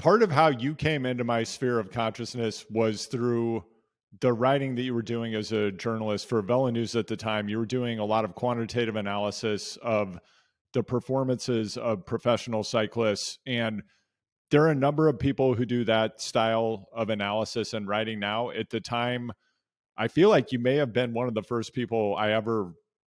part of how you came into my sphere of consciousness was through the writing that you were doing as a journalist for Velonews at the time. You were doing a lot of quantitative analysis of the performances of professional cyclists. And there are a number of people who do that style of analysis and writing now. At the time, I feel like you may have been one of the first people I ever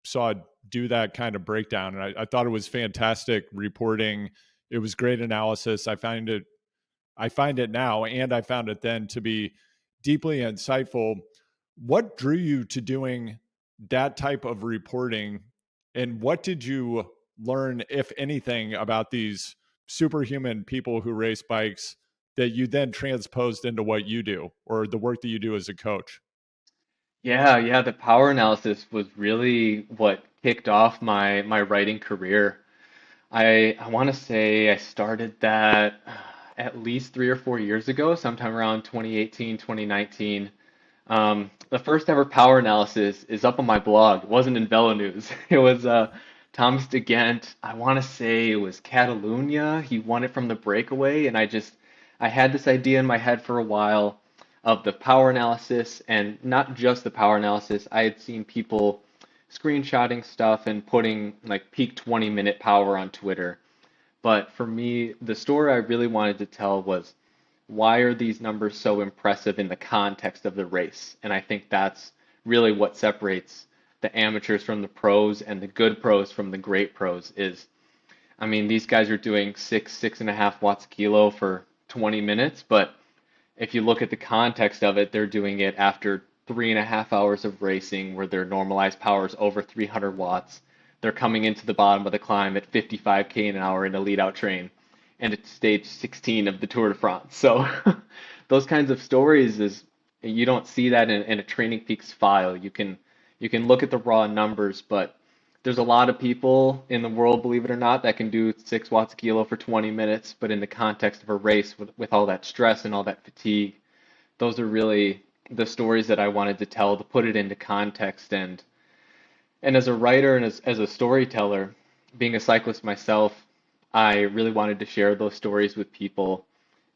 saw do that kind of breakdown. And I thought it was fantastic reporting. It was great analysis. I find it now, and I found it then to be deeply insightful. What drew you to doing that type of reporting, and what did you learn, if anything, about these superhuman people who race bikes that you then transposed into what you do or the work that you do as a coach? Yeah, the power analysis was really what kicked off my writing career. I want to say I started that at least 3 or 4 years ago, sometime around 2018, 2019. The first ever power analysis is up on my blog. It wasn't in Velonews. It was Thomas de Ghent. I want to say it was Catalunya. He won it from the breakaway, and I had this idea in my head for a while of the power analysis, and not just the power analysis. I had seen people screenshotting stuff and putting like peak 20-minute power on Twitter. But for me, the story I really wanted to tell was why are these numbers so impressive in the context of the race? And I think that's really what separates the amateurs from the pros and the good pros from the great pros is, I mean, these guys are doing 6.5 watts a kilo for 20 minutes, but if you look at the context of it, they're doing it after 3.5 hours of racing where their normalized power is over 300 watts. They're coming into the bottom of the climb at 55K an hour in a lead out train, and it's stage 16 of the Tour de France. So those kinds of stories is you don't see that in a TrainingPeaks file. You can look at the raw numbers, but there's a lot of people in the world, believe it or not, that can do 6 watts a kilo for 20 minutes, but in the context of a race with all that stress and all that fatigue, those are really the stories that I wanted to tell to put it into context. And as a writer and as a storyteller, being a cyclist myself, I really wanted to share those stories with people.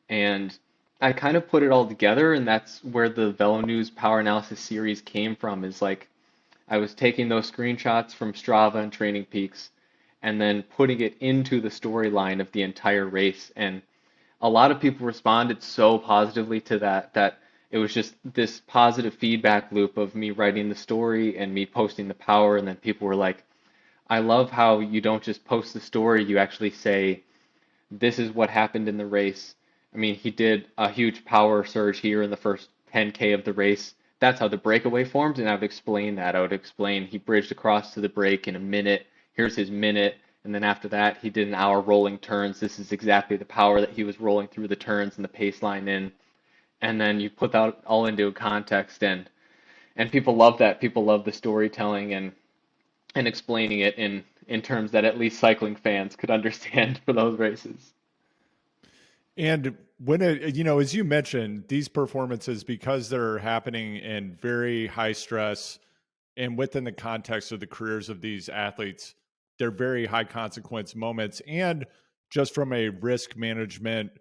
And I kind of put it all together, and that's where the Velonews Power Analysis series came from, is like I was taking those screenshots from Strava and TrainingPeaks and then putting it into the storyline of the entire race. And a lot of people responded so positively to that it was just this positive feedback loop of me writing the story and me posting the power. And then people were like, I love how you don't just post the story, you actually say, this is what happened in the race. I mean, he did a huge power surge here in the first 10K of the race. That's how the breakaway formed, and I would explain that. I would explain he bridged across to the break in a minute. Here's his minute. And then after that, he did an hour rolling turns. This is exactly the power that he was rolling through the turns and the pace line in. And then you put that all into context, and people love that. People love the storytelling and explaining it in terms that at least cycling fans could understand for those races. And when as you mentioned, these performances, because they're happening in very high stress and within the context of the careers of these athletes, they're very high consequence moments. And just from a risk management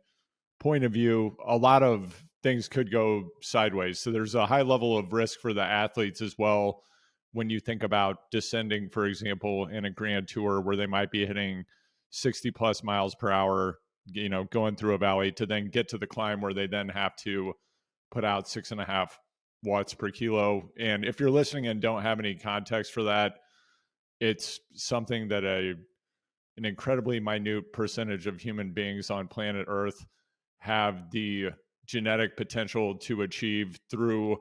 point of view, a lot of things could go sideways. So there's a high level of risk for the athletes as well. When you think about descending, for example, in a grand tour where they might be hitting 60 plus miles per hour, going through a valley to then get to the climb where they then have to put out 6.5 watts per kilo. And if you're listening and don't have any context for that, it's something that an incredibly minute percentage of human beings on planet Earth have the genetic potential to achieve through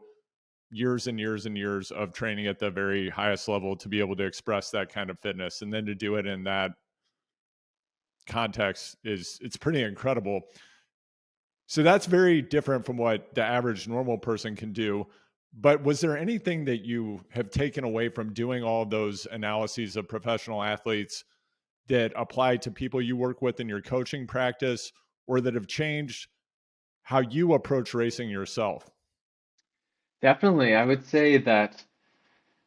years and years and years of training at the very highest level to be able to express that kind of fitness. And then to do it in that context it's pretty incredible. So that's very different from what the average normal person can do. But was there anything that you have taken away from doing all those analyses of professional athletes that apply to people you work with in your coaching practice, or that have changed how you approach racing yourself? Definitely, I would say that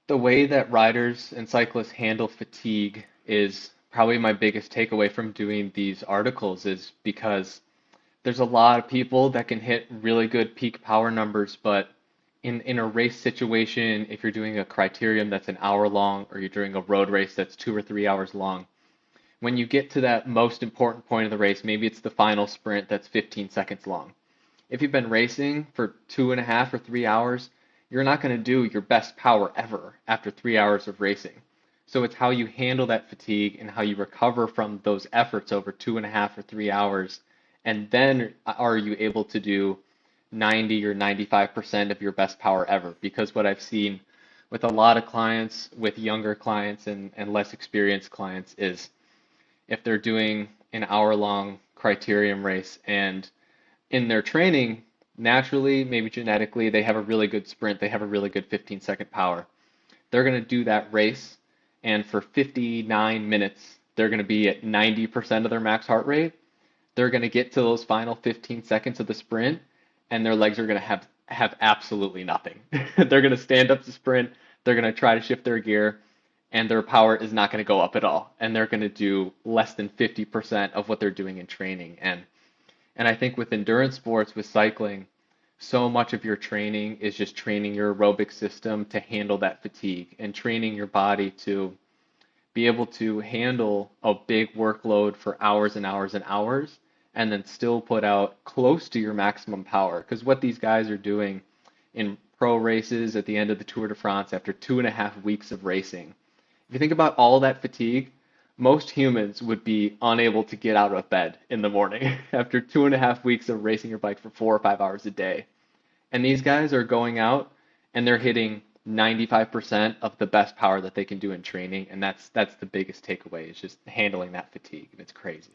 the way that riders and cyclists handle fatigue is probably my biggest takeaway from doing these articles is because there's a lot of people that can hit really good peak power numbers, but in a race situation, if you're doing a criterium that's an hour long, or you're doing a road race that's 2 or 3 hours long, when you get to that most important point of the race, maybe it's the final sprint that's 15 seconds long. If you've been racing for 2.5 or 3 hours, you're not going to do your best power ever after 3 hours of racing. So it's how you handle that fatigue and how you recover from those efforts over 2.5 or 3 hours. And then are you able to do 90 or 95% of your best power ever? Because what I've seen with a lot of clients, with younger clients and less experienced clients, is if they're doing an hour long criterium race and in their training, naturally, maybe genetically, they have a really good sprint, they have a really good 15-second power. They're going to do that race, and for 59 minutes, they're going to be at 90% of their max heart rate. They're going to get to those final 15 seconds of the sprint, and their legs are going to have absolutely nothing. They're going to stand up to sprint, they're going to try to shift their gear, and their power is not going to go up at all. And they're going to do less than 50% of what they're doing in training. And I think with endurance sports, with cycling, so much of your training is just training your aerobic system to handle that fatigue and training your body to be able to handle a big workload for hours and hours and hours and then still put out close to your maximum power. Because what these guys are doing in pro races at the end of the Tour de France after 2.5 weeks of racing, if you think about all that fatigue, most humans would be unable to get out of bed in the morning after 2.5 weeks of racing your bike for 4 or 5 hours a day. And these guys are going out and they're hitting 95% of the best power that they can do in training. And that's the biggest takeaway, is just handling that fatigue. And it's crazy.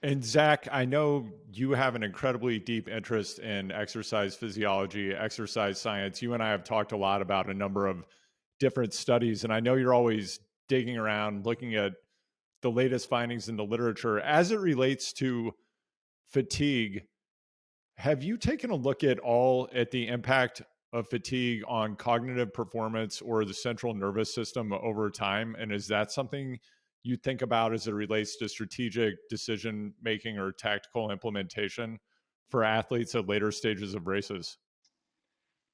And Zach, I know you have an incredibly deep interest in exercise physiology, exercise science. You and I have talked a lot about a number of different studies, and I know you're always digging around, looking at the latest findings in the literature. As it relates to fatigue, have you taken a look at the impact of fatigue on cognitive performance or the central nervous system over time? And is that something you think about as it relates to strategic decision making or tactical implementation for athletes at later stages of races?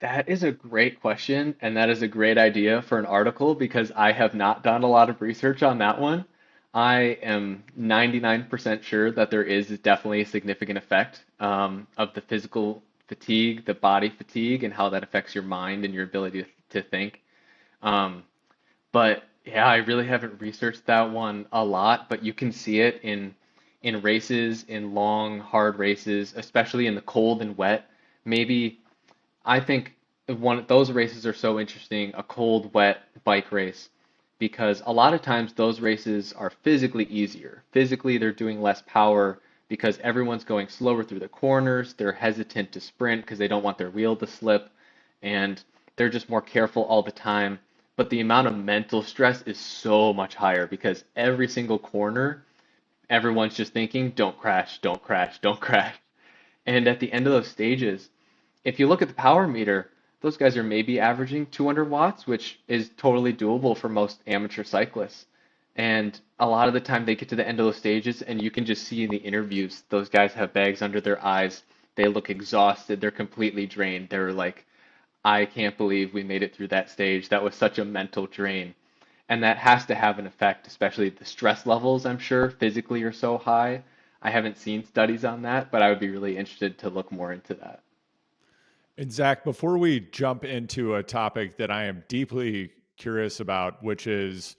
That is a great question, and that is a great idea for an article because I have not done a lot of research on that one. I am 99% sure that there is definitely a significant effect of the physical fatigue, the body fatigue, and how that affects your mind and your ability to think. Um, but yeah, I really haven't researched that one a lot, but you can see it in races, in long, hard races, especially in the cold and wet. Maybe I think one those races are so interesting, a cold, wet bike race, because a lot of times those races are physically easier. Physically, they're doing less power because everyone's going slower through the corners. They're hesitant to sprint because they don't want their wheel to slip, and they're just more careful all the time. But the amount of mental stress is so much higher because every single corner, everyone's just thinking, don't crash, don't crash, don't crash. And at the end of those stages, if you look at the power meter, those guys are maybe averaging 200 watts, which is totally doable for most amateur cyclists. And a lot of the time they get to the end of those stages, and you can just see in the interviews, those guys have bags under their eyes. They look exhausted. They're completely drained. They're like, I can't believe we made it through that stage. That was such a mental drain. And that has to have an effect, especially the stress levels, I'm sure, physically are so high. I haven't seen studies on that, but I would be really interested to look more into that. And Zach, before we jump into a topic that I am deeply curious about, which is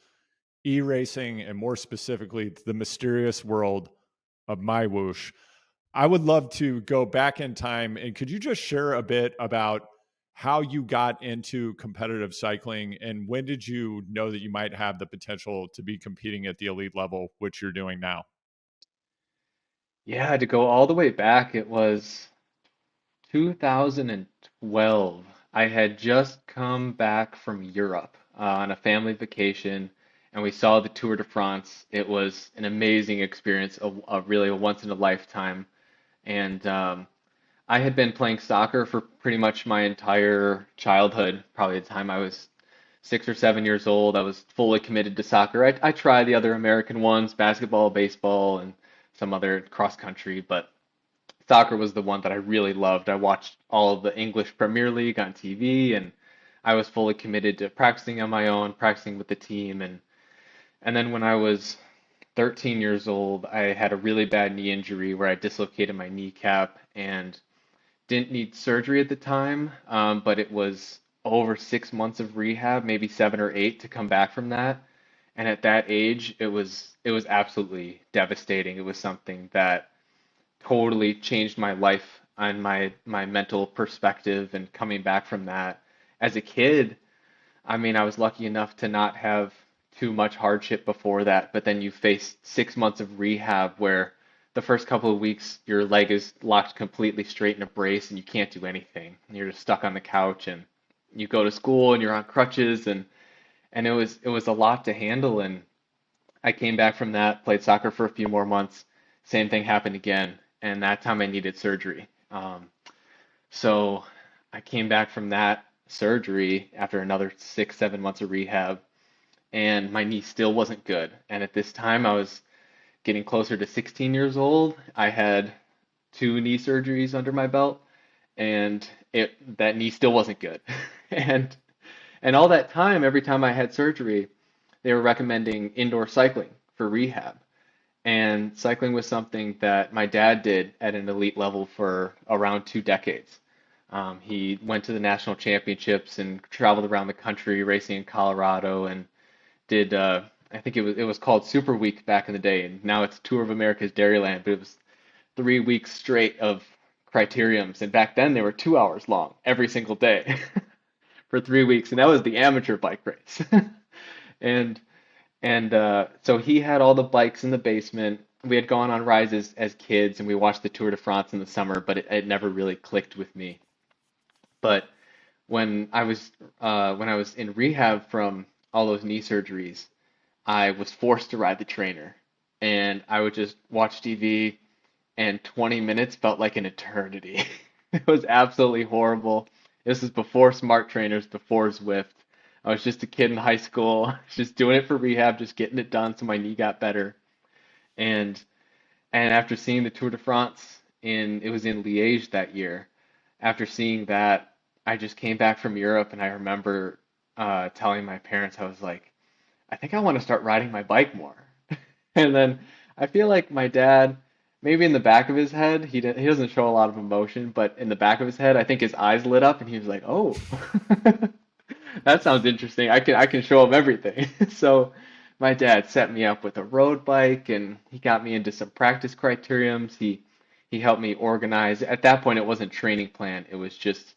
e-racing and more specifically the mysterious world of my whoosh, I would love to go back in time, and could you just share a bit about how you got into competitive cycling and when did you know that you might have the potential to be competing at the elite level, which you're doing now? Yeah, to go all the way back, it was 2012. I had just come back from Europe on a family vacation, and we saw the Tour de France. It was an amazing experience, a really a once in a lifetime. And I had been playing soccer for pretty much my entire childhood, probably the time I was 6 or 7 years old. I was fully committed to soccer. I tried the other American ones, basketball, baseball, and some other cross country, but soccer was the one that I really loved. I watched all of the English Premier League on TV, and I was fully committed to practicing on my own, practicing with the team, and then when I was 13 years old, I had a really bad knee injury where I dislocated my kneecap and didn't need surgery at the time, but it was over 6 months of rehab, maybe 7 or 8 to come back from that. And at that age, it was absolutely devastating. It was something that totally changed my life and my mental perspective and coming back from that. As a kid, I mean, I was lucky enough to not have too much hardship before that, but then you face 6 months of rehab where the first couple of weeks your leg is locked completely straight in a brace and you can't do anything. You're just stuck on the couch and you go to school and you're on crutches and it was a lot to handle and I came back from that, played soccer for a few more months. Same thing happened again, and that time I needed surgery. So I came back from that surgery after another 6, 7 months of rehab, and my knee still wasn't good. And at this time, I was getting closer to 16 years old. I had 2 knee surgeries under my belt, and it that knee still wasn't good. And and all that time, every time I had surgery, they were recommending indoor cycling for rehab. And cycling was something that my dad did at an elite level for around 2 decades. He went to the national championships and traveled around the country racing in Colorado and did I think it was called Super Week back in the day, and now it's Tour of America's Dairyland, but it was 3 weeks straight of criteriums, and back then they were 2 hours long every single day for 3 weeks, and that was the amateur bike race. And so he had all the bikes in the basement. We had gone on rides as kids, and we watched the Tour de France in the summer, but it never really clicked with me. But when I was in rehab from all those knee surgeries, I was forced to ride the trainer, and I would just watch TV, and 20 minutes felt like an eternity. It was absolutely horrible. This is before smart trainers, before Zwift. I was just a kid in high school, just doing it for rehab, just getting it done so my knee got better. And and after seeing the Tour de France it was in Liège that year. After seeing that, I just came back from Europe and I remember telling my parents, I was like, I think I want to start riding my bike more. And then I feel like my dad, maybe in the back of his head, he doesn't show a lot of emotion, but in the back of his head, I think his eyes lit up and he was like, "Oh, that sounds interesting. I can show him everything." So my dad set me up with a road bike and he got me into some practice criteriums. He helped me organize. At that point, it wasn't training plan. It was just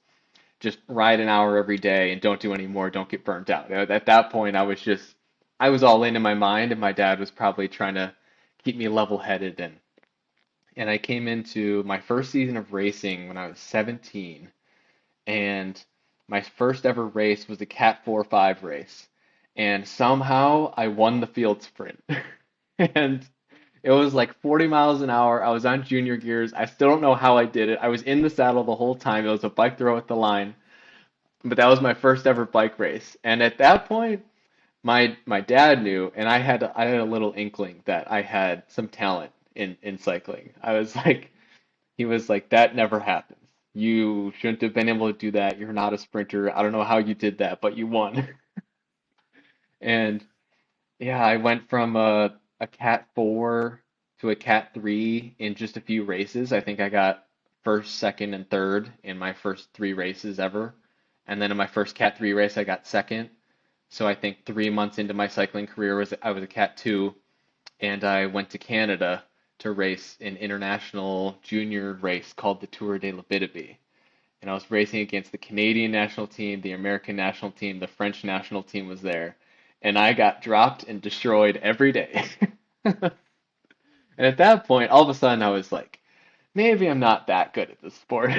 ride an hour every day and don't do any more, don't get burnt out. At that point, I was all in my mind, and my dad was probably trying to keep me level-headed. And I came into my first season of racing when I was 17, and my first ever race was a Cat 4-5 race, and somehow I won the field sprint. And it was like 40 miles an hour. I was on junior gears. I still don't know how I did it. I was in the saddle the whole time. It was a bike throw at the line. But that was my first ever bike race. And at that point, my dad knew, and I had a little inkling that I had some talent in cycling. He was like, that never happens. You shouldn't have been able to do that. You're not a sprinter. I don't know how you did that, but you won. And yeah, I went from a Cat 4 to a Cat 3 in just a few races. I think I got first, second, and third in my first 3 races ever. And then in my first Cat 3 race, I got second. So I think 3 months into my cycling career I was a Cat 2, and I went to Canada to race an international junior race called the Tour de l'Abitibi. And I was racing against the Canadian national team, the American national team, the French national team was there. And I got dropped and destroyed every day. And at that point, all of a sudden, I was like, maybe I'm not that good at this sport.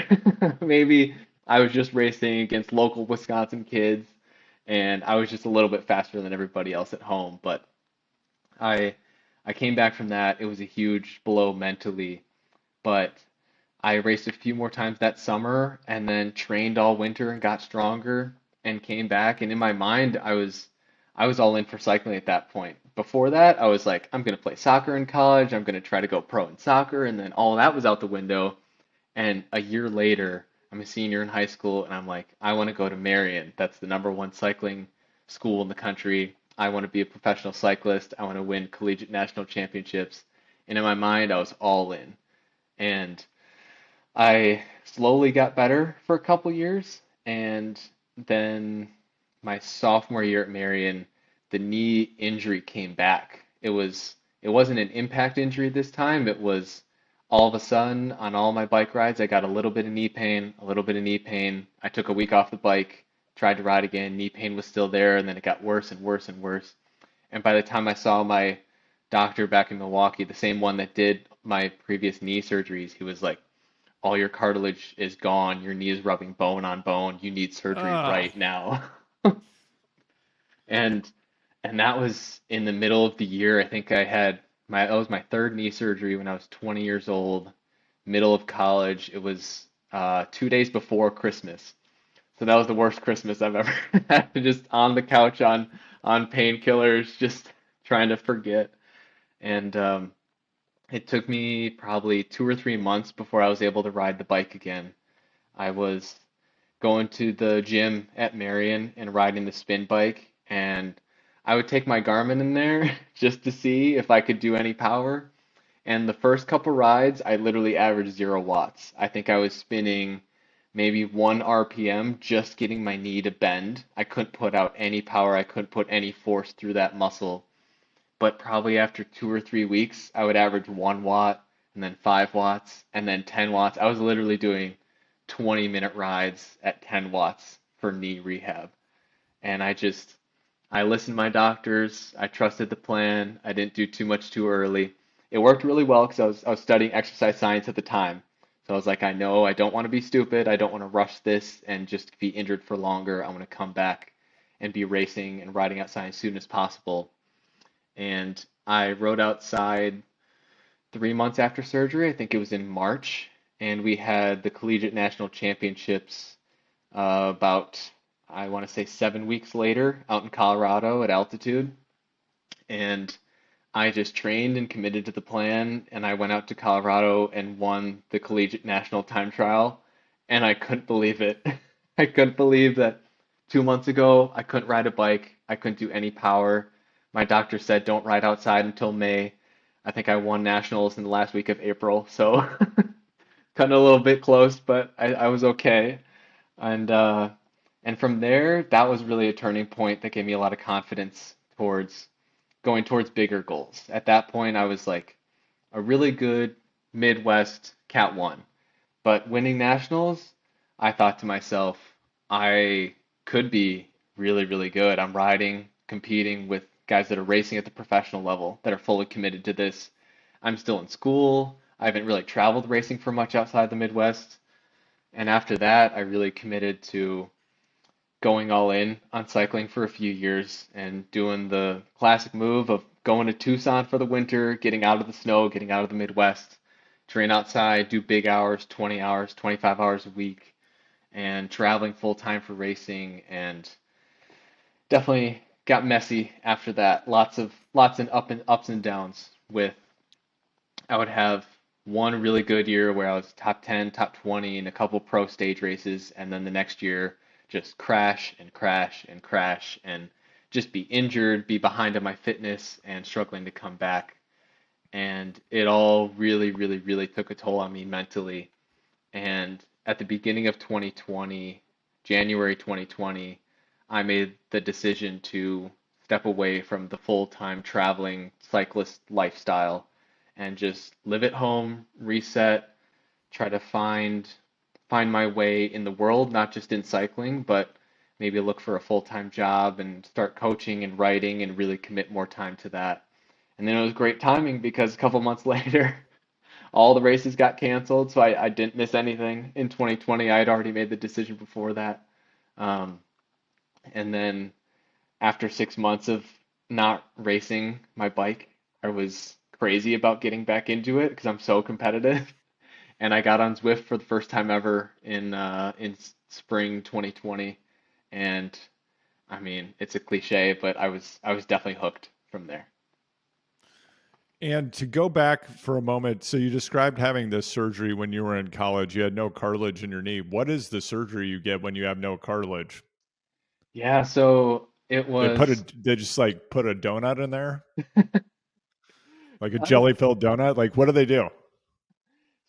Maybe I was just racing against local Wisconsin kids, and I was just a little bit faster than everybody else at home. But I I came back from that. It was a huge blow mentally, but I raced a few more times that summer and then trained all winter and got stronger and came back. And in my mind, I was all in for cycling at that point. Before that, I was like, I'm gonna play soccer in college. I'm gonna try to go pro in soccer, and then all that was out the window. And a year later, I'm a senior in high school, and I'm like, I want to go to Marian. That's the #1 cycling school in the country. I want to be a professional cyclist. I want to win collegiate national championships. And in my mind, I was all in. And I slowly got better for a couple years, and then my sophomore year at Marian, the knee injury came back. It wasn't an impact injury this time. It was all of a sudden on all my bike rides, I got a little bit of knee pain, a little bit of knee pain. I took a week off the bike, tried to ride again, knee pain was still there, and then it got worse and worse and worse. And by the time I saw my doctor back in Milwaukee, the same one that did my previous knee surgeries, he was like, all your cartilage is gone. Your knee is rubbing bone on bone. You need surgery Ah, right now. And and that was in the middle of the year. I think I had my that was my third knee surgery when I was 20 years old, middle of college. It was 2 days before Christmas. So that was the worst Christmas I've ever had. Just on the couch on painkillers, just trying to forget. And it took me probably 2 or 3 months before I was able to ride the bike again. I was going to the gym at Marion and riding the spin bike, and I would take my Garmin in there just to see if I could do any power. And the first couple rides, I literally averaged 0 watts. I think I was spinning maybe 1 RPM, just getting my knee to bend. I couldn't put out any power, I couldn't put any force through that muscle. But probably after 2 or 3 weeks, I would average 1 watt and then 5 watts and then 10 watts. I was literally doing 20-minute rides at 10 watts for knee rehab. And I listened to my doctors. I trusted the plan. I didn't do too much too early. It worked really well because I was studying exercise science at the time. So I was like, I know I don't want to be stupid. I don't want to rush this and just be injured for longer. I want to come back and be racing and riding outside as soon as possible. And I rode outside 3 months after surgery. I think it was in March, and we had the collegiate national championships about, I want to say, 7 weeks later out in Colorado at altitude. And I just trained and committed to the plan, and I went out to Colorado and won the collegiate national time trial, and I couldn't believe it. I couldn't believe that 2 months ago I couldn't ride a bike, I couldn't do any power. My doctor said don't ride outside until May. I think I won nationals in the last week of April, so cutting a little bit close, but I was okay. And and from there, that was really a turning point that gave me a lot of confidence towards going towards bigger goals. At that point, I was like a really good Midwest Cat 1. But winning nationals, I thought to myself, I could be really, really good. I'm riding, competing with guys that are racing at the professional level, that are fully committed to this. I'm still in school. I haven't really traveled racing for much outside the Midwest. And after that, I really committed to going all in on cycling for a few years and doing the classic move of going to Tucson for the winter, getting out of the snow, getting out of the Midwest, train outside, do big hours, 20 hours, 25 hours a week, and traveling full time for racing. And definitely got messy after that. Lots and ups and downs with I would have one really good year where I was top 10, top 20 in a couple pro stage races, and then the next year just crash and crash and crash and just be injured, be behind on my fitness, and struggling to come back. And it all really, really, really took a toll on me mentally. And at the beginning of 2020, January 2020, I made the decision to step away from the full-time traveling cyclist lifestyle and just live at home, reset, try to find my way in the world, not just in cycling, but maybe look for a full-time job and start coaching and writing and really commit more time to that. And then it was great timing because a couple months later, all the races got canceled, so I didn't miss anything in 2020. I had already made the decision before that. Um, and then after 6 months of not racing my bike, I was crazy about getting back into it because I'm so competitive. And I got on Zwift for the first time ever in spring 2020. And I mean, it's a cliche, but I was definitely hooked from there. And to go back for a moment, so you described having this surgery when you were in college. You had no cartilage in your knee. What is the surgery you get when you have no cartilage? Yeah, so it was They just like put a donut in there, like a uh, jelly filled donut. Like, what do they do?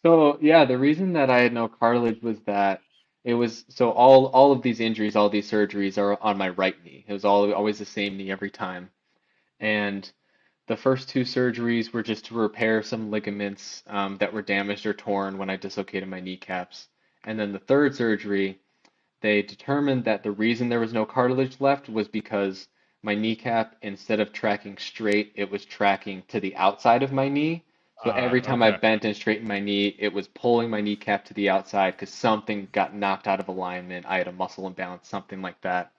so yeah, the reason that I had no cartilage was that it was so all of these injuries, all these surgeries are on my right knee. It was all always the same knee every time. And the first two surgeries were just to repair some ligaments that were damaged or torn when I dislocated my kneecaps. And then the third surgery, they determined that the reason there was no cartilage left was because my kneecap, instead of tracking straight, it was tracking to the outside of my knee. So every time I Okay. bent and straightened my knee, it was pulling my kneecap to the outside because something got knocked out of alignment. I had a muscle imbalance, something like that.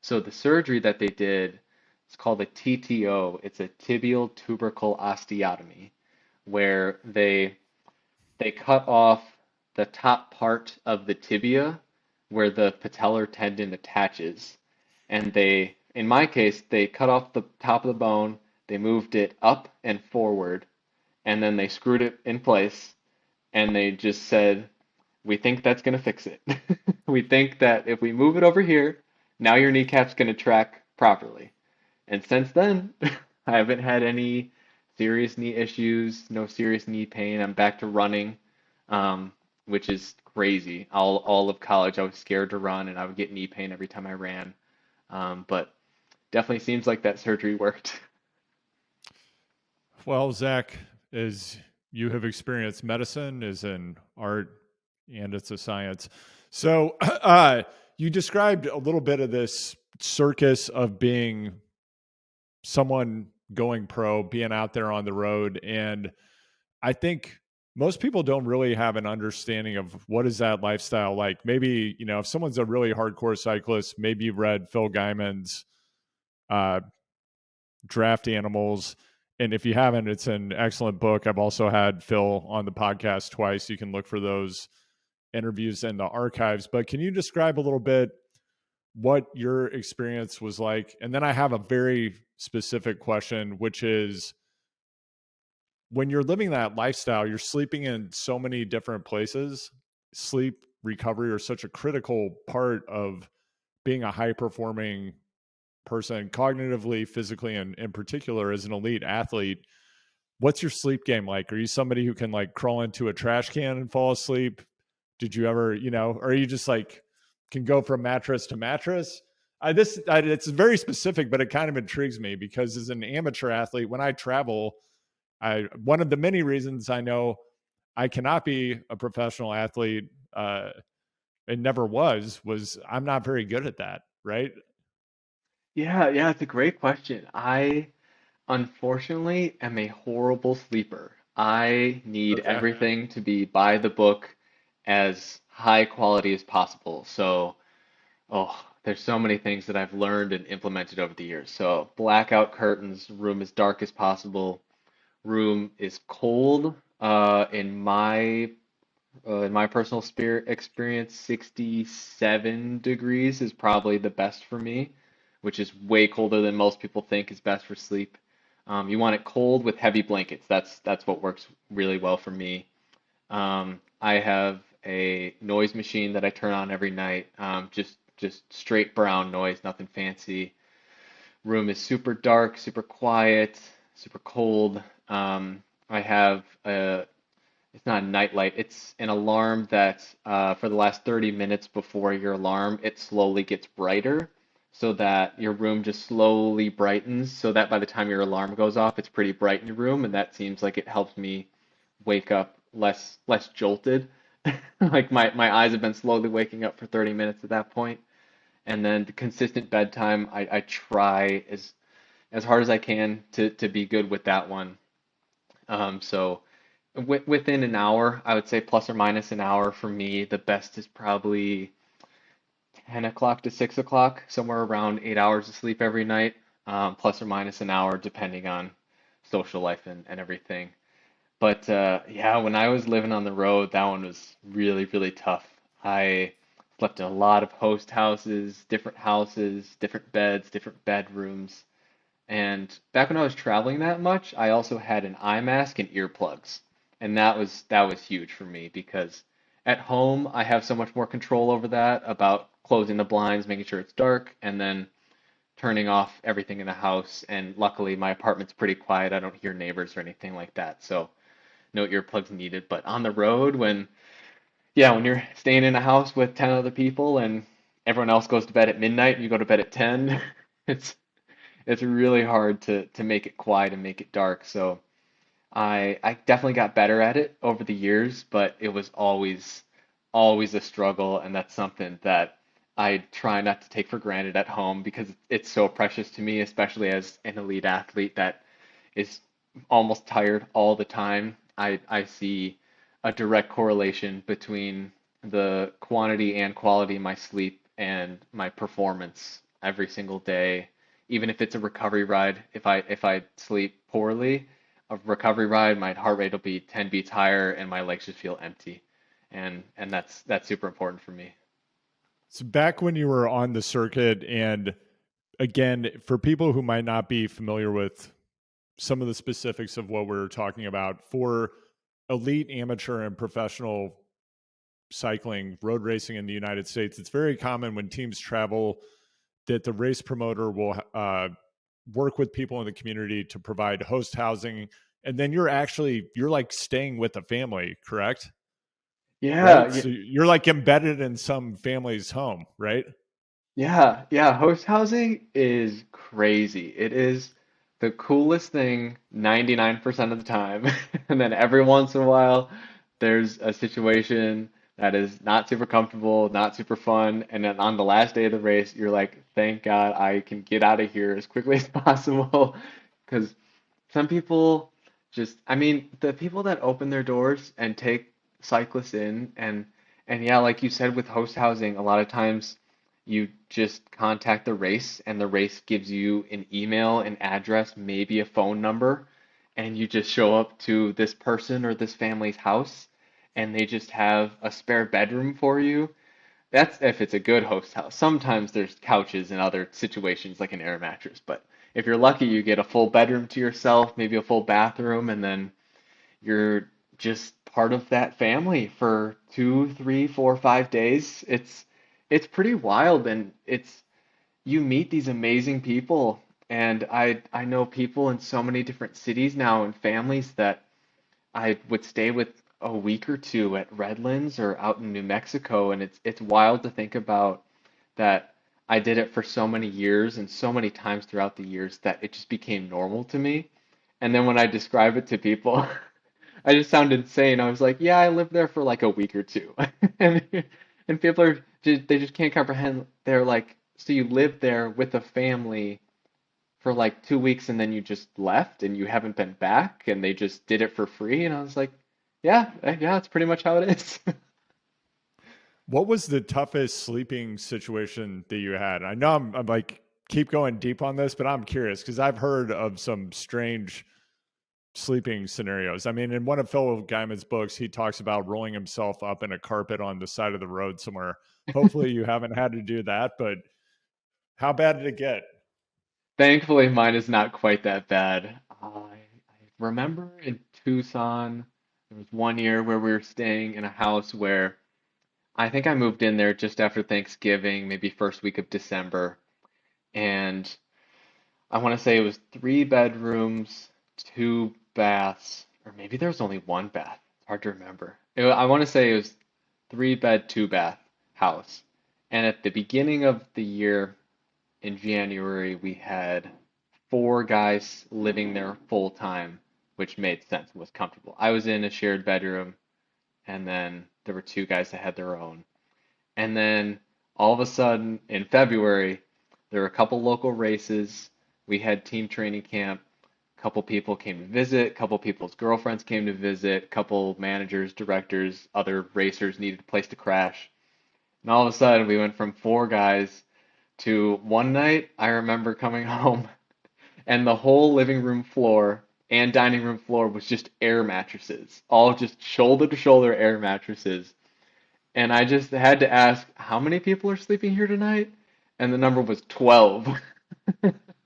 So the surgery that they did, it's called a TTO. It's a tibial tubercle osteotomy, where they cut off the top part of the tibia where the patellar tendon attaches. And in my case, they cut off the top of the bone, they moved it up and forward, and then they screwed it in place, and they just said, we think that's going to fix it. We think that if we move it over here, now your kneecap's going to track properly. And since then, I haven't had any serious knee issues, no serious knee pain. I'm back to running, which is crazy. All of college, I was scared to run, and I would get knee pain every time I ran. But definitely seems like that surgery worked. Well, Zach, as you have experienced, medicine is an art and it's a science. So, you described a little bit of this circus of being someone going pro, being out there on the road. And I think most people don't really have an understanding of what is that lifestyle like. Maybe, if someone's a really hardcore cyclist, maybe you've read Phil Guyman's uh, Draft Animals. And if you haven't, it's an excellent book. I've also had Phil on the podcast twice. You can look for those interviews in the archives. But can you describe a little bit what your experience was like? And then I have a very specific question, which is when you're living that lifestyle, you're sleeping in so many different places. Sleep recovery are such a critical part of being a high performing person, cognitively, physically, and in particular as an elite athlete. What's your sleep game like? Are you somebody who can like crawl into a trash can and fall asleep? Did you ever, or are you just like can go from mattress to mattress? It's very specific, but it kind of intrigues me because as an amateur athlete, when I travel, I one of the many reasons I know I cannot be a professional athlete, and never was I'm not very good at that. Right? Yeah, yeah, it's a great question. I unfortunately am a horrible sleeper. I need Okay. everything to be by the book as high quality as possible. So, oh, there's so many things that I've learned and implemented over the years. So, blackout curtains, room as dark as possible, room is cold. In my personal spirit experience, 67 degrees is probably the best for me, which is way colder than most people think is best for sleep. You want it cold with heavy blankets. That's what works really well for me. I have a noise machine that I turn on every night. Just straight brown noise, nothing fancy. Room is super dark, super quiet, super cold. I have a It's not a nightlight. It's an alarm that for the last 30 minutes before your alarm, it slowly gets brighter so that your room just slowly brightens so that by the time your alarm goes off, it's pretty bright in your room, and that seems like it helps me wake up less jolted. Like my eyes have been slowly waking up for 30 minutes at that point. And then the consistent bedtime, I try as hard as I can to be good with that one. So within an hour, I would say plus or minus an hour for me, the best is probably 10 o'clock to 6 o'clock, somewhere around 8 hours of sleep every night, plus or minus an hour, depending on social life and everything. But yeah, when I was living on the road, that one was really, really tough. I slept in a lot of host houses, different beds, different bedrooms, And back when I was traveling that much, I also had an eye mask and earplugs. And that was huge for me because at home I have so much more control over that about closing the blinds, making sure it's dark, and then turning off everything in the house. And luckily my apartment's pretty quiet. I don't hear neighbors or anything like that. So no earplugs needed. But on the road when you're staying in a house with 10 other people and everyone else goes to bed at midnight and you go to bed at 10, it's it's really hard to make it quiet and make it dark. So I definitely got better at it over the years, but it was always a struggle, and that's something that I try not to take for granted at home because it's so precious to me, especially as an elite athlete that is almost tired all the time. I see a direct correlation between the quantity and quality of my sleep and my performance every single day. Even if it's a recovery ride, if I sleep poorly, a recovery ride, my heart rate will be 10 beats higher and my legs just feel empty. And that's super important for me. So back when you were on the circuit, and again, for people who might not be familiar with some of the specifics of what we're talking about, for elite, amateur, and professional cycling, road racing in the United States, it's very common when teams travel that the race promoter will work with people in the community to provide host housing, and then you're like staying with the family, correct? Yeah, Right? yeah, So you're like embedded in some family's home, right? yeah. Host housing is crazy. It is the coolest thing 99% of the time. And then every once in a while, there's a situation that is not super comfortable, not super fun. And then on the last day of the race, you're like, thank God I can get out of here as quickly as possible. Because some people I mean, the people that open their doors and take cyclists in, and yeah, like you said with host housing, a lot of times you just contact the race and the race gives you an email, an address, maybe a phone number, and you just show up to this person or this family's house and they just have a spare bedroom for you. That's if it's a good host house. Sometimes there's couches in other situations like an air mattress, but if you're lucky, you get a full bedroom to yourself, maybe a full bathroom, and then you're just part of that family for 2, 3, 4, 5 days. It's pretty wild, and it's you meet these amazing people, and I know people in so many different cities now and families that I would stay with a week or two at Redlands or out in New Mexico, and it's wild to think about that I did it for so many years and so many times throughout the years that it just became normal to me. And then when I describe it to people, I just sound insane. I was like, yeah, I lived there for like a week or two. And and people they just can't comprehend. They're like, so you lived there with a family for like 2 weeks and then you just left and you haven't been back and they just did it for free. And I was like, yeah, that's pretty much how it is. What was the toughest sleeping situation that you had? I know I'm like keep going deep on this, but I'm curious because I've heard of some strange sleeping scenarios. I mean, in one of Phil Guyman's books, he talks about rolling himself up in a carpet on the side of the road somewhere. Hopefully, you haven't had to do that, but how bad did it get? Thankfully, mine is not quite that bad. I remember in Tucson, there was one year where we were staying in a house where I think I moved in there just after Thanksgiving, maybe first week of December. And I want to say it was 3 bedrooms, 2 baths, or maybe there was only one bath. It's hard to remember. I want to say it was 3 bed, 2 bath house. And at the beginning of the year in January, we had 4 guys living there full time, which made sense and was comfortable. I was in a shared bedroom, and then there were 2 guys that had their own. And then all of a sudden in February, there were a couple local races. We had team training camp. A couple people came to visit. A couple people's girlfriends came to visit. A couple managers, directors, other racers needed a place to crash. And all of a sudden, we went from 4 guys to one night. I remember coming home, and the whole living room floor and dining room floor was just air mattresses, all just shoulder to shoulder air mattresses. And I just had to ask, how many people are sleeping here tonight? And the number was 12.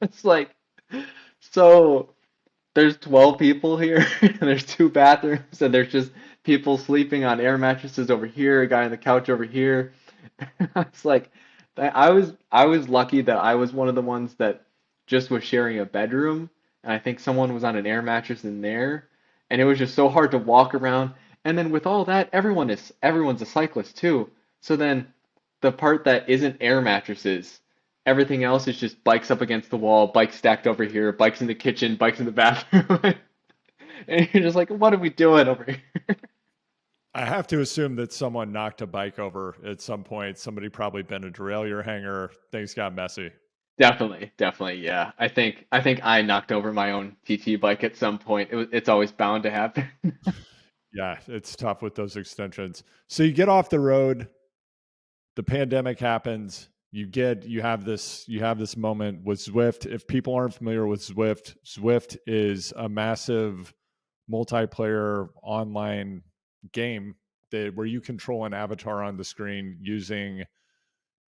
It's like, So there's 12 people here, and there's two bathrooms, and there's just people sleeping on air mattresses over here, a guy on the couch over here. I was like, I was lucky that I was one of the ones that just was sharing a bedroom, and I think someone was on an air mattress in there, and it was just so hard to walk around. And then with all that, everyone's a cyclist too. So then the part that isn't air mattresses, everything else is just bikes up against the wall, bikes stacked over here, bikes in the kitchen, bikes in the bathroom. And you're just like, what are we doing over here? I have to assume that someone knocked a bike over at some point. Somebody probably bent a derailleur hanger. Things got messy. Definitely, definitely, yeah. I think I knocked over my own PT bike at some point. It's always bound to happen. Yeah, it's tough with those extensions. So you get off the road, the pandemic happens, you have this moment with Zwift. If people aren't familiar with Zwift, Zwift is a massive multiplayer online game where you control an avatar on the screen using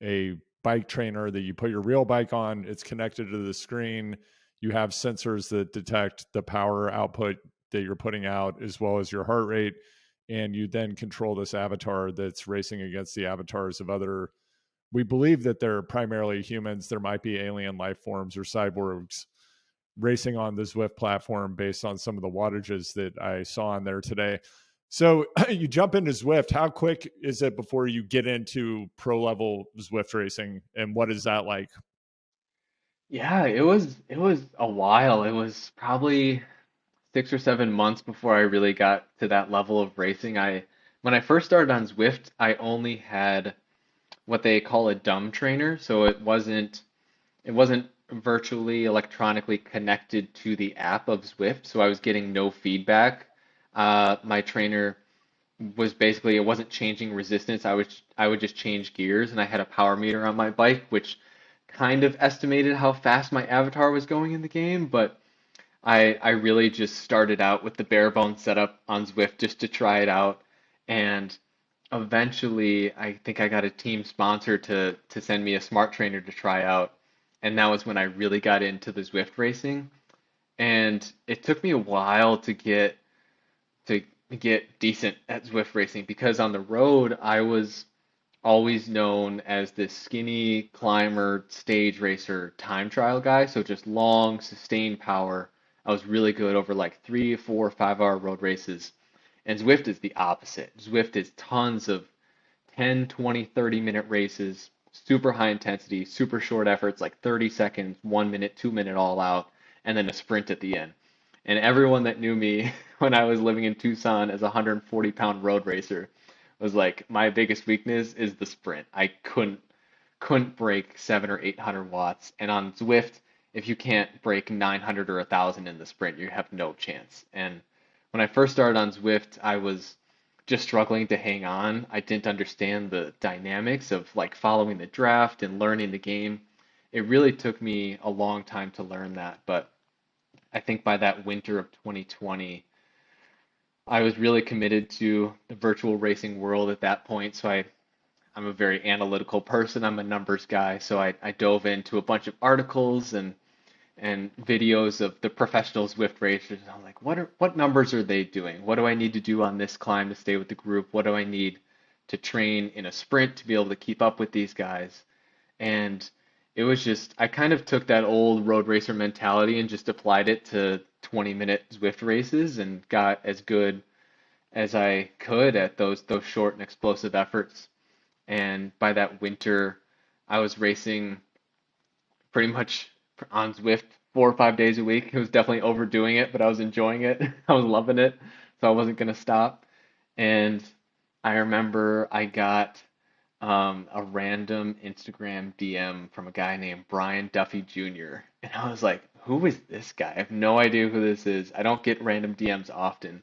a bike trainer that you put your real bike on. It's connected to the screen. You have sensors that detect the power output that you're putting out as well as your heart rate. And you then control this avatar that's racing against the avatars of other. We believe that they're primarily humans. There might be alien life forms or cyborgs racing on the Zwift platform based on some of the wattages that I saw on there today. So you jump into Zwift. How quick is it before you get into pro level Zwift racing, and what is that like? Yeah, it was a while. It was probably 6 or 7 months before I really got to that level of racing. When I first started on Zwift, I only had what they call a dumb trainer, so it wasn't virtually electronically connected to the app of Zwift, so I was getting no feedback. My trainer was basically it wasn't changing resistance. I would just change gears, and I had a power meter on my bike, which kind of estimated how fast my avatar was going in the game, but I really just started out with the bare bones setup on Zwift just to try it out, and eventually I think I got a team sponsor to send me a smart trainer to try out, and that was when I really got into the Zwift racing. And it took me a while to get decent at Zwift racing because on the road I was always known as this skinny climber, stage racer, time trial guy. So just long, sustained power. I was really good over like 3, 4, 5 hour road races. And Zwift is the opposite. Zwift is tons of 10, 20, 30-minute races, super high intensity, super short efforts, like 30 seconds, 1 minute, 2 minute all out, and then a sprint at the end. And everyone that knew me when I was living in Tucson as a 140-pound road racer was like, my biggest weakness is the sprint. I couldn't break 7 or 800 watts. And on Zwift, if you can't break 900 or 1,000 in the sprint, you have no chance. And when I first started on Zwift, I was just struggling to hang on. I didn't understand the dynamics of like following the draft and learning the game. It really took me a long time to learn that, but I think by that winter of 2020, I was really committed to the virtual racing world at that point. So I'm a very analytical person. I'm a numbers guy. So I dove into a bunch of articles and videos of the professional Zwift racers. I'm like, what numbers are they doing? What do I need to do on this climb to stay with the group? What do I need to train in a sprint to be able to keep up with these guys? And it was just, I kind of took that old road racer mentality and just applied it to 20-minute Zwift races and got as good as I could at those short and explosive efforts. And by that winter, I was racing pretty much on Zwift 4 or 5 days a week. It was definitely overdoing it, but I was enjoying it. I was loving it, so I wasn't gonna stop. And I remember I got a random Instagram DM from a guy named Brian Duffy Jr. And I was like, who is this guy? I have no idea who this is. I don't get random DMs often.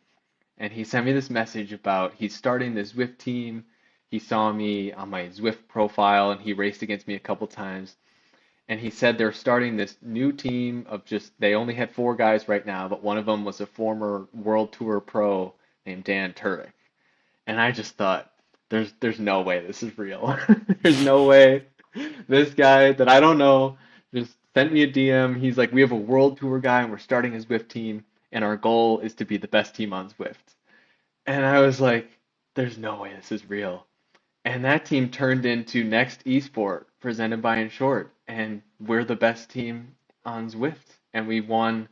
And he sent me this message about he's starting this Zwift team. He saw me on my Zwift profile and he raced against me a couple times. And he said they're starting this new team of just, they only had 4 guys right now, but one of them was a former World Tour pro named Dan Turek. And I just thought, there's no way this is real. There's no way this guy that I don't know just sent me a DM. He's like, we have a world tour guy and we're starting a Zwift team, and our goal is to be the best team on Zwift. And I was like, there's no way this is real. And that team turned into Next eSport, presented by Enshored, and we're the best team on Zwift. And we won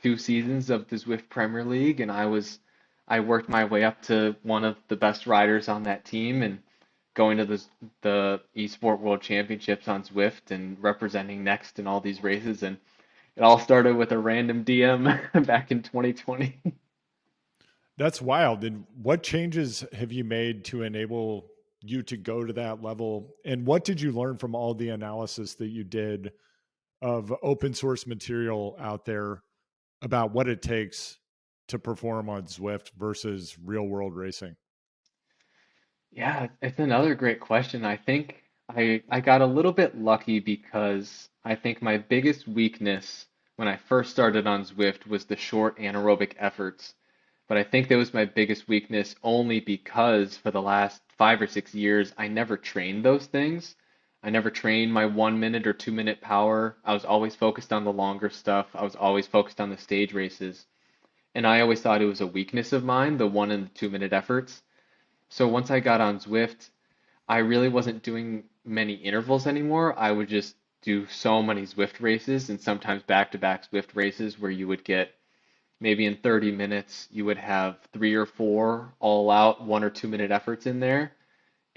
2 seasons of the Zwift Premier League, and I worked my way up to one of the best riders on that team, and going to the eSport World Championships on Zwift and representing Next in all these races. And it all started with a random DM back in 2020. That's wild. And what changes have you made to enable you to go to that level? And what did you learn from all the analysis that you did of open source material out there about what it takes to perform on Zwift versus real world racing? Yeah, it's another great question. I think I got a little bit lucky because I think my biggest weakness when I first started on Zwift was the short anaerobic efforts. But I think that was my biggest weakness only because for the last 5 or 6 years, I never trained those things. I never trained my 1 minute or 2 minute power. I was always focused on the longer stuff. I was always focused on the stage races. And I always thought it was a weakness of mine, the 1 and 2 minute efforts. So once I got on Zwift, I really wasn't doing many intervals anymore. I would just do so many Zwift races and sometimes back-to-back Zwift races where you would get maybe in 30 minutes, you would have 3 or 4 all out 1 or 2 minute efforts in there.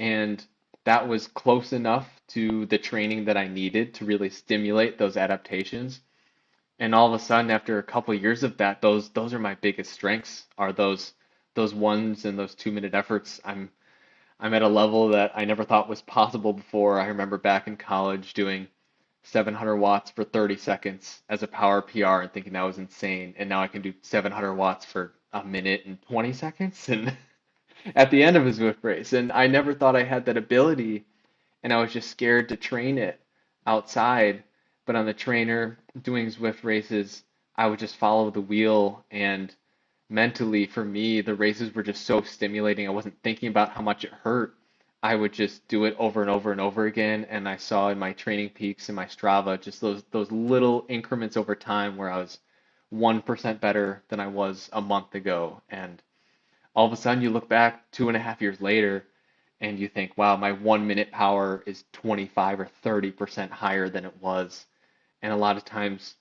And that was close enough to the training that I needed to really stimulate those adaptations. And all of a sudden, after a couple of years of that, those are my biggest strengths, are those 1 and those 2 minute efforts. I'm at a level that I never thought was possible before. I remember back in college doing 700 watts for 30 seconds as a power PR and thinking that was insane. And now I can do 700 watts for a minute and 20 seconds and at the end of a Zwift race. And I never thought I had that ability, and I was just scared to train it outside. But on the trainer doing Zwift races, I would just follow the wheel, and mentally for me, the races were just so stimulating. I wasn't thinking about how much it hurt. I would just do it over and over and over again, and I saw in my TrainingPeaks and my Strava just those little increments over time where I was 1% better than I was a month ago. And all of a sudden you look back 2.5 years later and you think, wow, my 1 minute power is 25 or 30% higher than it was. And a lot of times,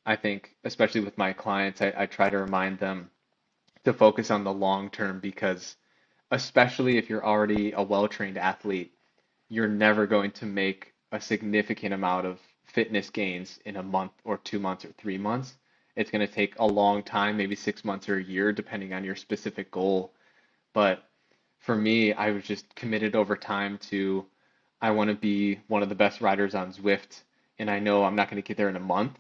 I think, especially with my clients, I try to remind them to focus on the long term because, especially if you're already a well-trained athlete, you're never going to make a significant amount of fitness gains in a month or 2 months or 3 months. It's going to take a long time, maybe 6 months or a year, depending on your specific goal. But for me, I was just committed over time to I want to be one of the best riders on Zwift, and I know I'm not going to get there in a month,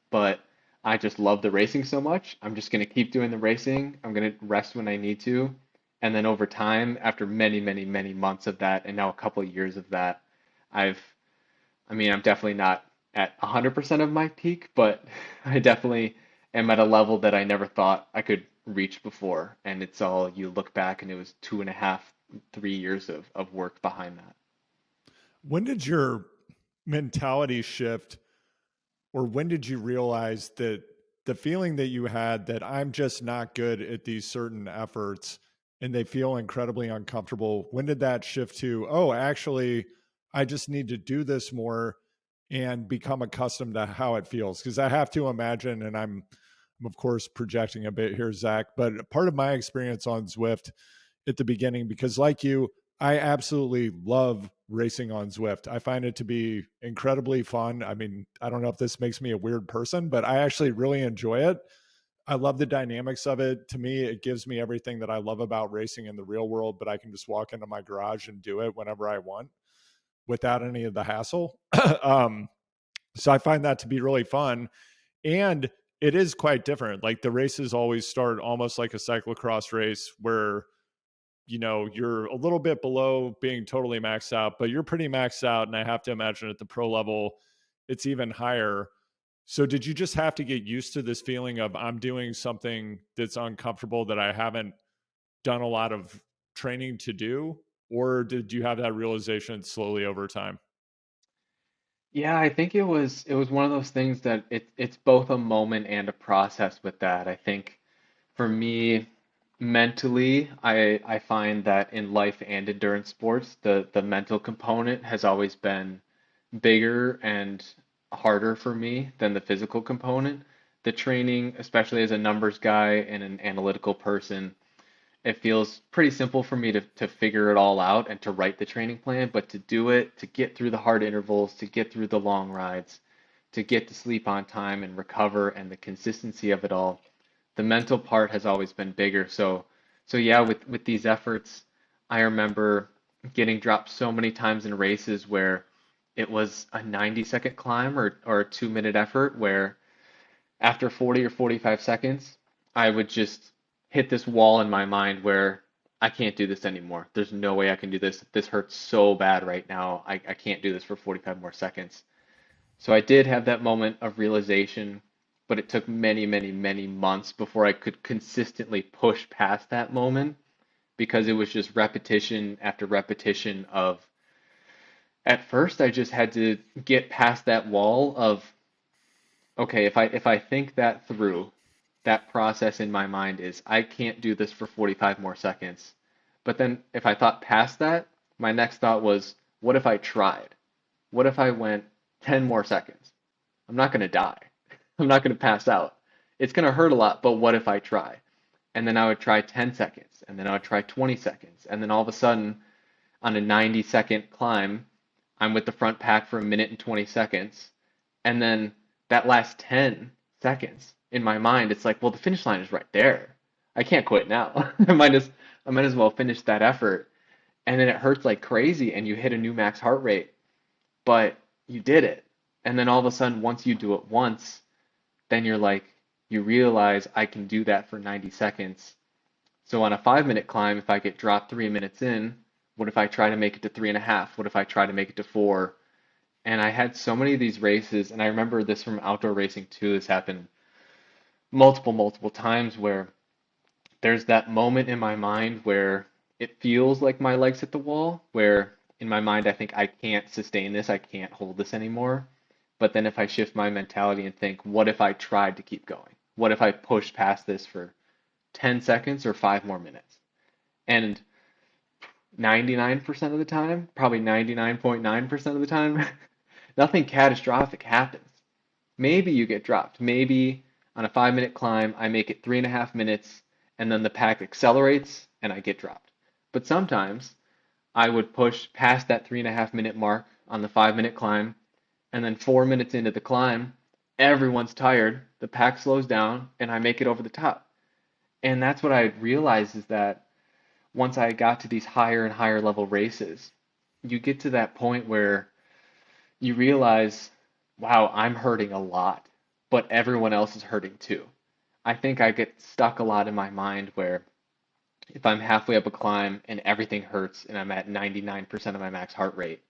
but I just love the racing so much. I'm just going to keep doing the racing. I'm going to rest when I need to. And then over time, after many, many, many months of that, and now a couple of years of that, I've, I mean, I'm definitely not at 100% of my peak, but I definitely am at a level that I never thought I could reach before. And it's all, you look back and it was 2.5, 3 years of work behind that. When did your mentality shift, or when did you realize that the feeling that you had that I'm just not good at these certain efforts and they feel incredibly uncomfortable? When did that shift to, oh, actually, I just need to do this more and become accustomed to how it feels? Because I have to imagine, and I'm of course projecting a bit here, Zach, but part of my experience on Zwift at the beginning, because like you, I absolutely love racing on Zwift. I find it to be incredibly fun. I mean, I don't know if this makes me a weird person, but I actually really enjoy it. I love the dynamics of it. To me, it gives me everything that I love about racing in the real world, but I can just walk into my garage and do it whenever I want without any of the hassle. um, so I find that to be really fun. And it is quite different. Like the races always start almost like a cyclocross race where you're a little bit below being totally maxed out, but you're pretty maxed out. And I have to imagine at the pro level, it's even higher. So did you just have to get used to this feeling of I'm doing something that's uncomfortable that I haven't done a lot of training to do? Or did you have that realization slowly over time? Yeah, I think it was one of those things that it's both a moment and a process with that. I think for me, mentally, I find that in life and endurance sports, the mental component has always been bigger and harder for me than the physical component. The training, especially as a numbers guy and an analytical person, it feels pretty simple for me to figure it all out and to write the training plan, but to do it, to get through the hard intervals, to get through the long rides, to get to sleep on time and recover and the consistency of it all, the mental part has always been bigger. So yeah, with these efforts, I remember getting dropped so many times in races where it was a 90-second climb or a 2 minute effort where after 40 or 45 seconds, I would just hit this wall in my mind where I can't do this anymore. There's no way I can do this. This hurts so bad right now. I can't do this for 45 more seconds. So I did have that moment of realization, but it took many, many, many months before I could consistently push past that moment because it was just repetition after repetition of, at first I just had to get past that wall of, okay, if I think that through, that process in my mind is I can't do this for 45 more seconds. But then if I thought past that, my next thought was, what if I tried? What if I went 10 more seconds? I'm not going to die. I'm not going to pass out. It's going to hurt a lot, but what if I try? And then I would try 10 seconds, and then I would try 20 seconds. And then all of a sudden, on a 90-second climb, I'm with the front pack for a minute and 20 seconds. And then that last 10 seconds in my mind, it's like, well, the finish line is right there. I can't quit now. I might as well finish that effort. And then it hurts like crazy, and you hit a new max heart rate, but you did it. And then all of a sudden, once you do it once, then you're like, you realize I can do that for 90 seconds. So on a 5 minute climb, if I get dropped 3 minutes in, what if I try to make it to 3.5? What if I try to make it to 4? And I had so many of these races, and I remember this from outdoor racing too. This happened multiple, multiple times where there's that moment in my mind where it feels like my legs hit the wall, where in my mind I think I can't sustain this, I can't hold this anymore. But then if I shift my mentality and think, what if I tried to keep going? What if I pushed past this for 10 seconds or 5 more minutes? And 99% of the time, probably 99.9% of the time, nothing catastrophic happens. Maybe you get dropped. Maybe on a 5 minute climb, I make it 3.5 minutes and then the pack accelerates and I get dropped. But sometimes I would push past that 3.5 minute mark on the 5 minute climb, and then 4 minutes into the climb, everyone's tired, the pack slows down, and I make it over the top. And that's what I realized is that once I got to these higher and higher level races, you get to that point where you realize, wow, I'm hurting a lot, but everyone else is hurting too. I think I get stuck a lot in my mind where if I'm halfway up a climb and everything hurts and I'm at 99% of my max heart rate,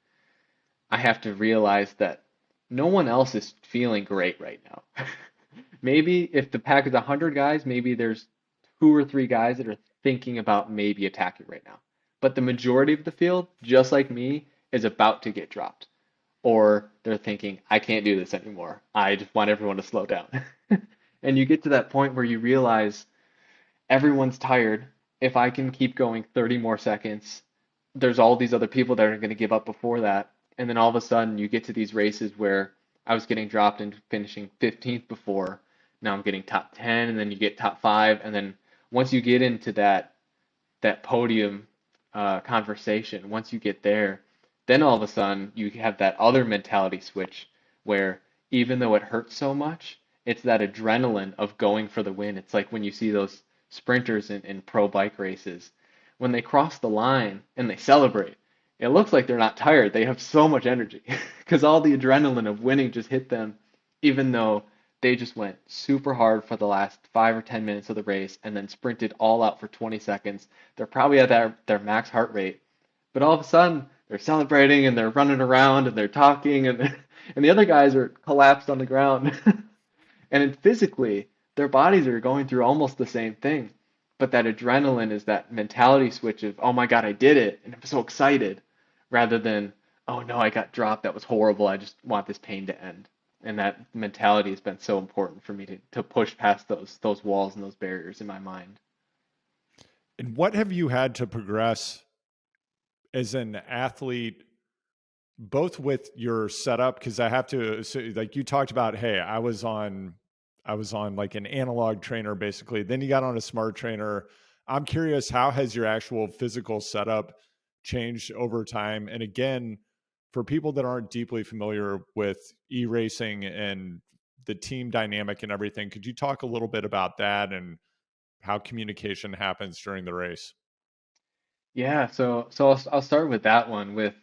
I have to realize that no one else is feeling great right now. Maybe if the pack is 100 guys, maybe there's two or three guys that are thinking about maybe attacking right now. But the majority of the field, just like me, is about to get dropped. Or they're thinking, I can't do this anymore. I just want everyone to slow down. And you get to that point where you realize everyone's tired. If I can keep going 30 more seconds, there's all these other people that are going to give up before that. And then all of a sudden, you get to these races where I was getting dropped and finishing 15th before. Now I'm getting top 10, and then you get top 5. And then once you get into that podium conversation, once you get there, then all of a sudden you have that other mentality switch where even though it hurts so much, it's that adrenaline of going for the win. It's like when you see those sprinters in pro bike races, when they cross the line and they celebrate, it looks like they're not tired. They have so much energy because all the adrenaline of winning just hit them, even though they just went super hard for the last 5 or 10 minutes of the race and then sprinted all out for 20 seconds. They're probably at their max heart rate, but all of a sudden they're celebrating and they're running around and they're talking and and the other guys are collapsed on the ground. And physically, their bodies are going through almost the same thing. But that adrenaline is that mentality switch of, oh my God, I did it. And I'm so excited rather than, oh no, I got dropped. That was horrible. I just want this pain to end. And that mentality has been so important for me to push past those walls and those barriers in my mind. And what have you had to progress as an athlete, both with your setup? Because I have to, so like you talked about, hey, I was on like an analog trainer basically. Then you got on a smart trainer. I'm curious, how has your actual physical setup changed over time? And again, for people that aren't deeply familiar with e-racing and the team dynamic and everything, could you talk a little bit about that and how communication happens during the race? Yeah, so I'll start with that one with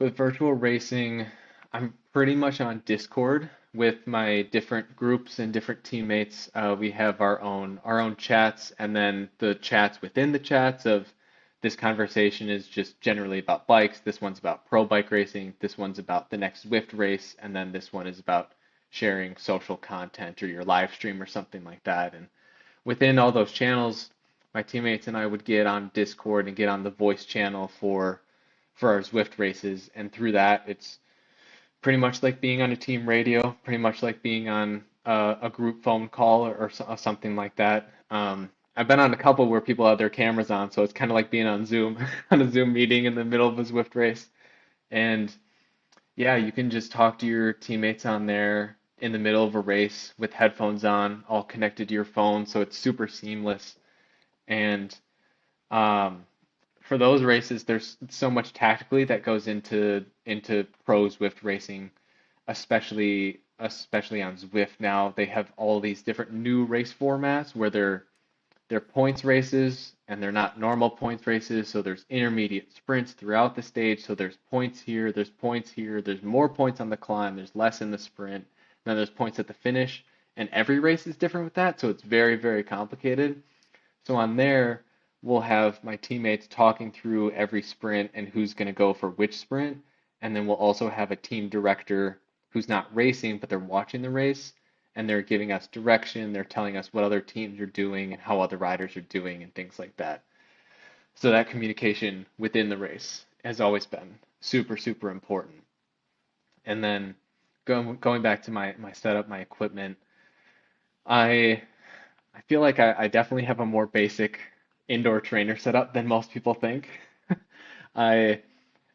virtual racing. I'm pretty much on Discord with my different groups and different teammates. We have our own chats, and then the chats within the chats of this conversation is just generally about bikes. This one's about pro bike racing. This one's about the next Zwift race, and then this one is about sharing social content or your live stream or something like that. And within all those channels, my teammates and I would get on Discord and get on the voice channel for our Zwift races, and through that, it's pretty much like being on a team radio, pretty much like being on a group phone call or something like that. I've been on a couple where people have their cameras on, so it's kind of like being on Zoom, on a Zoom meeting in the middle of a Zwift race. And yeah, you can just talk to your teammates on there in the middle of a race with headphones on, all connected to your phone, so it's super seamless. And um, for those races, there's so much tactically that goes into pro Zwift racing, especially on Zwift now. They have all these different new race formats where they're points races and they're not normal points races. So there's intermediate sprints throughout the stage. So there's points here, there's points here, there's more points on the climb, there's less in the sprint, then there's points at the finish. And every race is different with that, so it's very, very complicated. So on there, we'll have my teammates talking through every sprint and who's going to go for which sprint. And then we'll also have a team director who's not racing, but they're watching the race and they're giving us direction. They're telling us what other teams are doing and how other riders are doing and things like that. So that communication within the race has always been super, super important. And then going back to my setup, my equipment, I I feel like I definitely have a more basic indoor trainer setup than most people think. I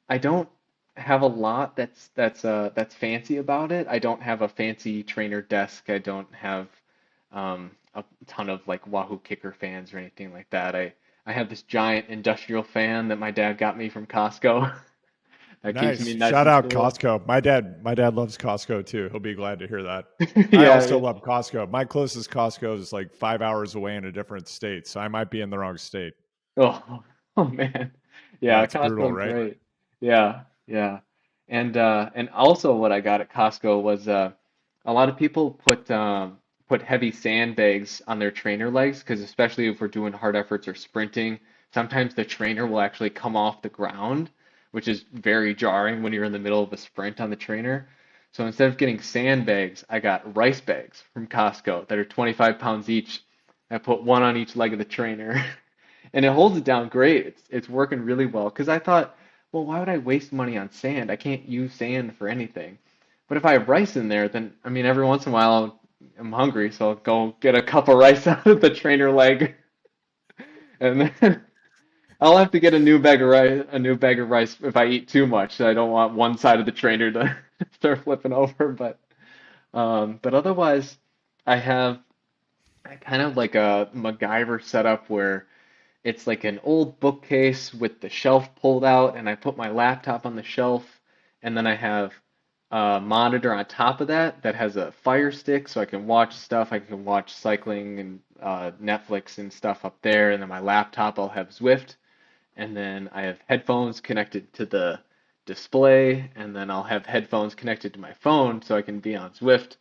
I don't have a lot that's fancy about it. I don't have a fancy trainer desk. I don't have a ton of like Wahoo Kicker fans or anything like that. I have this giant industrial fan that my dad got me from Costco that keeps me Nice. nice Shout and out cool. Costco. My dad loves Costco too. He'll be glad to hear that. I Yeah, also yeah. love Costco. My closest Costco is like 5 hours away in a different state, so I might be in the wrong state. Oh, oh man. Yeah, That's brutal, Costco's right? great. Yeah, yeah. And also what I got at Costco was a lot of people put heavy sandbags on their trainer legs because especially if we're doing hard efforts or sprinting, sometimes the trainer will actually come off the ground, which is very jarring when you're in the middle of a sprint on the trainer. So instead of getting sandbags, I got rice bags from Costco that are 25 pounds each. I put one on each leg of the trainer. And it holds it down great. It's working really well. Because I thought, well, why would I waste money on sand? I can't use sand for anything. But if I have rice in there, then I mean, every once in a while I'm hungry, so I'll go get a cup of rice out of the trainer leg, and then I'll have to get a new bag of rice if I eat too much. I don't want one side of the trainer to start flipping over. But otherwise, I have kind of like a MacGyver setup where it's like an old bookcase with the shelf pulled out, and I put my laptop on the shelf, and then I have a monitor on top of that that has a Fire Stick, so I can watch stuff. I can watch cycling and Netflix and stuff up there, and then my laptop I'll have Zwift, and then I have headphones connected to the display, and then I'll have headphones connected to my phone so I can be on Zwift.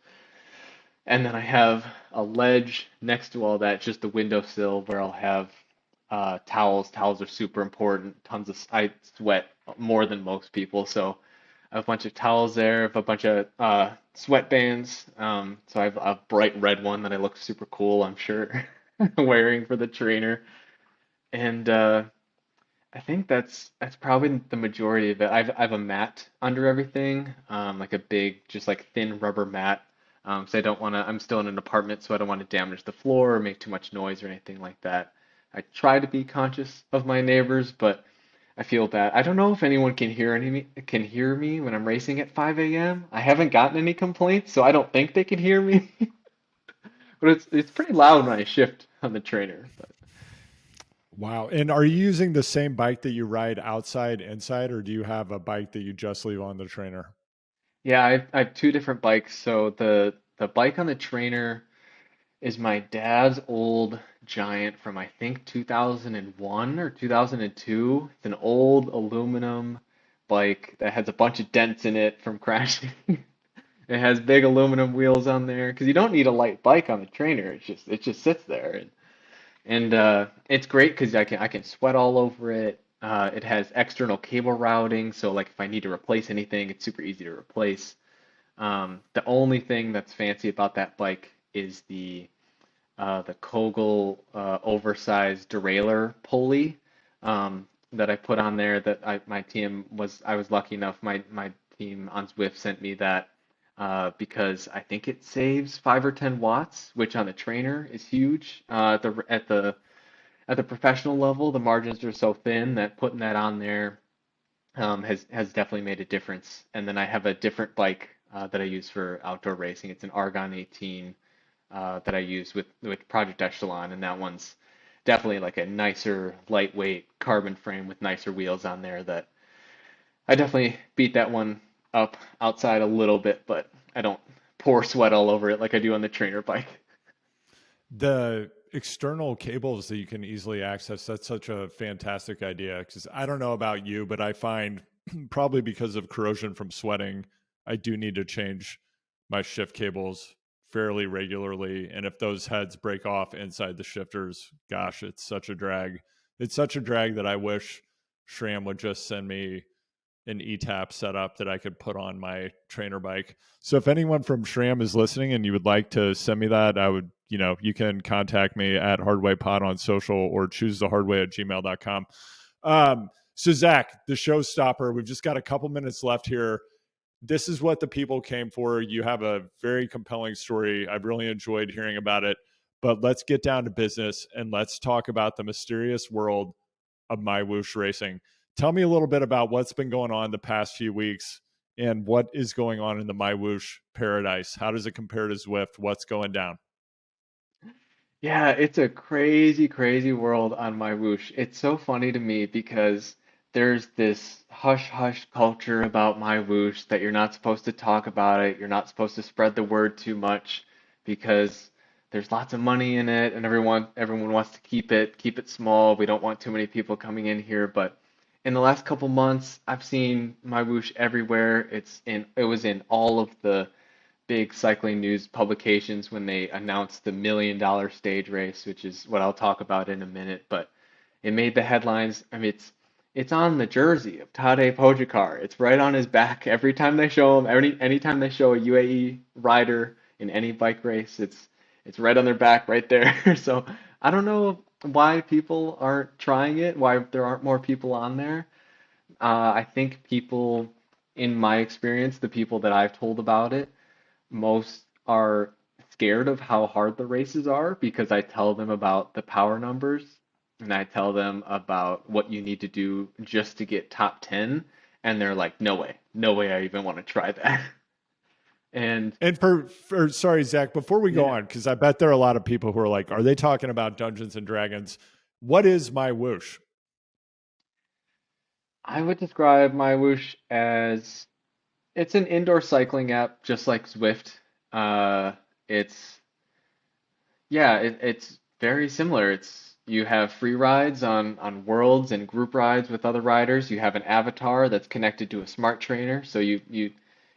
And then I have a ledge next to all that, just the windowsill where I'll have towels. Towels are super important. I sweat more than most people, so I have a bunch of towels there. I have a bunch of sweatbands. So I have a bright red one that I look super cool, I'm sure, wearing for the trainer. And I think that's probably the majority of it. I've a mat under everything, like a big, just like thin rubber mat. So I don't want to. I'm still in an apartment, so I don't want to damage the floor or make too much noise or anything like that. I try to be conscious of my neighbors, but I feel bad. I don't know if anyone can hear me when I'm racing at 5 a.m. I haven't gotten any complaints, so I don't think they can hear me. But it's pretty loud when I shift on the trainer. But Wow. And are you using the same bike that you ride outside, inside, or do you have a bike that you just leave on the trainer? yeah, I have two different bikes. So the bike on the trainer is my dad's old Giant from I think 2001 or 2002. It's an old aluminum bike that has a bunch of dents in it from crashing. It has big aluminum wheels on there because you don't need a light bike on the trainer. It just sits there and it's great because I can sweat all over it. It has external cable routing, so like if I need to replace anything, it's super easy to replace. The only thing that's fancy about that bike is the Kogel oversized derailleur pulley that I put on there that I was lucky enough my team on Zwift sent me that because I think it saves 5 or 10 watts, which on the trainer is huge. At the professional level, the margins are so thin that putting that on there has definitely made a difference. And then I have a different bike that I use for outdoor racing. It's an Argon 18 that I use with Project Echelon, and that one's definitely like a nicer, lightweight carbon frame with nicer wheels on there. That I definitely beat that one up outside a little bit, but I don't pour sweat all over it like I do on the trainer bike. The external cables that you can easily access, that's such a fantastic idea. Because I don't know about you, but I find probably because of corrosion from sweating, I do need to change my shift cables fairly regularly. And if those heads break off inside the shifters, gosh, it's such a drag. It's such a drag that I wish SRAM would just send me an ETAP setup that I could put on my trainer bike. So if anyone from SRAM is listening and you would like to send me that, I would, you can contact me at hardwaypod on social or choose the hardway at gmail.com. So Zach, the showstopper, we've just got a couple minutes left here. This is what the people came for. You have a very compelling story. I've really enjoyed hearing about it, but let's get down to business and let's talk about the mysterious world of my whoosh racing. Tell me a little bit about what's been going on the past few weeks and what is going on in the my whoosh paradise. How does it compare to Zwift? What's going down? Yeah, it's a crazy, crazy world on my whoosh. It's so funny to me because there's this hush hush culture about my whoosh that you're not supposed to talk about it. You're not supposed to spread the word too much because there's lots of money in it and everyone wants to keep it small. We don't want too many people coming in here, but in the last couple months, I've seen my whoosh everywhere. It was in all of the big cycling news publications when they announced the $1 million stage race, which is what I'll talk about in a minute. But it made the headlines. I mean, it's on the jersey of Tadej Pogačar. It's right on his back every time they show him. Anytime they show a UAE rider in any bike race, it's right on their back, right there. So I don't know why people aren't trying it, why there aren't more people on there. I think people, in my experience, the people that I've told about it most are scared of how hard the races are because I tell them about the power numbers and I tell them about what you need to do just to get top 10. And they're like, no way, no way I even want to try that. And And for sorry, Zach, before we go yeah, on, because I bet there are a lot of people who are like, are they talking about Dungeons and Dragons? What is my whoosh? I would describe my Whoosh as it's an indoor cycling app just like Zwift. It's Yeah, it's very similar. It's you have free rides on worlds and group rides with other riders. You have an avatar that's connected to a smart trainer. So you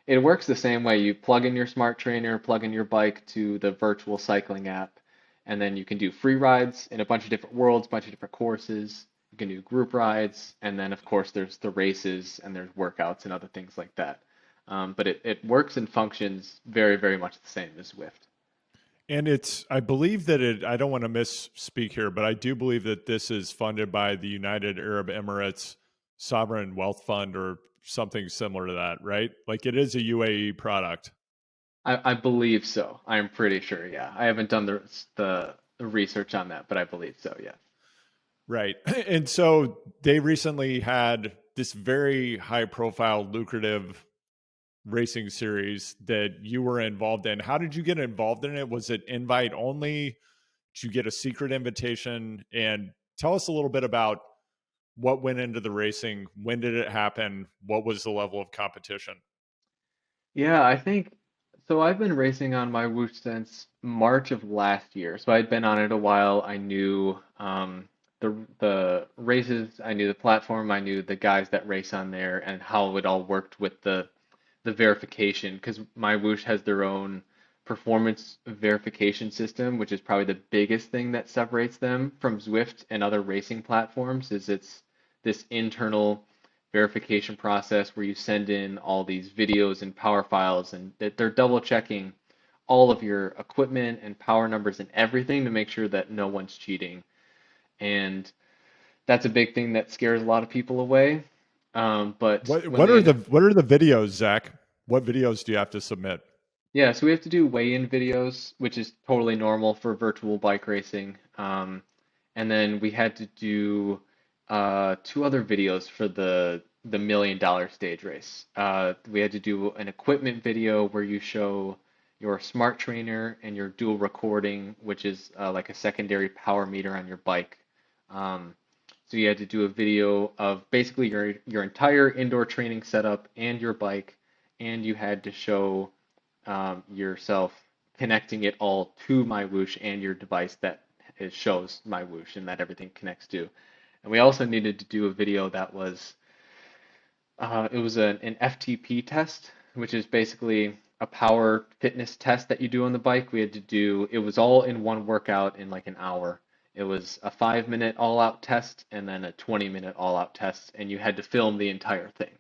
it works the same way. You plug in your smart trainer, plug in your bike to the virtual cycling app, and then you can do free rides in a bunch of different worlds, bunch of different courses. You can do group rides, and then of course there's the races and there's workouts and other things like that. But it works and functions very, very much the same as Zwift. And I believe that I don't want to misspeak here, but I do believe that this is funded by the United Arab Emirates Sovereign Wealth Fund or something similar to that, right? Like it is a UAE product. I believe so. I'm pretty sure. Yeah, I haven't done the research on that, but I believe so. Yeah. Right. And so they recently had this very high profile, lucrative racing series that you were involved in. How did you get involved in it? Was it invite only? Did you get a secret invitation? And tell us a little bit about what went into the racing. When did it happen? What was the level of competition? Yeah, I think so. I've been racing on my Whoosh since March of last year. So I'd been on it a while. I knew the races, I knew the platform, I knew the guys that race on there and how it all worked with the verification because my Whoosh has their own performance verification system, which is probably the biggest thing that separates them from Zwift and other racing platforms, is it's this internal verification process where you send in all these videos and power files and that they're double checking all of your equipment and power numbers and everything to make sure that no one's cheating. And that's a big thing that scares a lot of people away. But What when what are they the what are the videos, Zach? What videos do you have to submit? Yeah, so we have to do weigh-in videos, which is totally normal for virtual bike racing. And then we had to do two other videos for the $1 million stage race. We had to do an equipment video where you show your smart trainer and your dual recording, which is like a secondary power meter on your bike. Um, so you had to do a video of basically your entire indoor training setup and your bike, and you had to show yourself connecting it all to my Whoosh and your device that it shows my Whoosh and that everything connects to. And we also needed to do a video that was it was an FTP test, which is basically a power fitness test that you do on the bike. We had to do it was all in one workout in like an hour. It was a 5 minute all out test and then a 20-minute all out test, and you had to film the entire thing.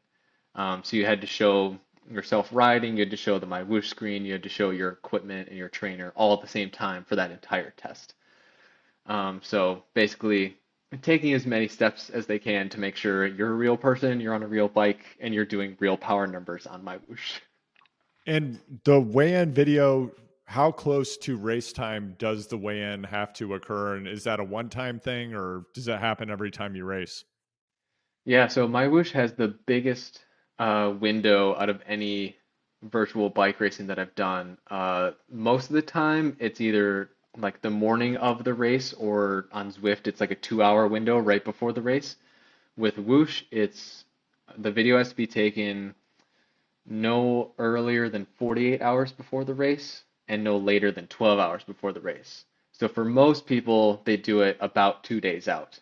So you had to show yourself riding, you had to show the My Whoosh screen, you had to show your equipment and your trainer all at the same time for that entire test. So basically, taking as many steps as they can to make sure you're a real person, you're on a real bike, and you're doing real power numbers on My Whoosh. And the weigh-in video, how close to race time does the weigh-in have to occur? And is that a one-time thing or does that happen every time you race? Yeah, so My Whoosh has the biggest window out of any virtual bike racing that I've done. Most of the time, it's either like the morning of the race or on Zwift, it's like a 2 hour window right before the race. With Whoosh, it's the video has to be taken no earlier than 48 hours before the race and no later than 12 hours before the race. So for most people, they do it about 2 days out.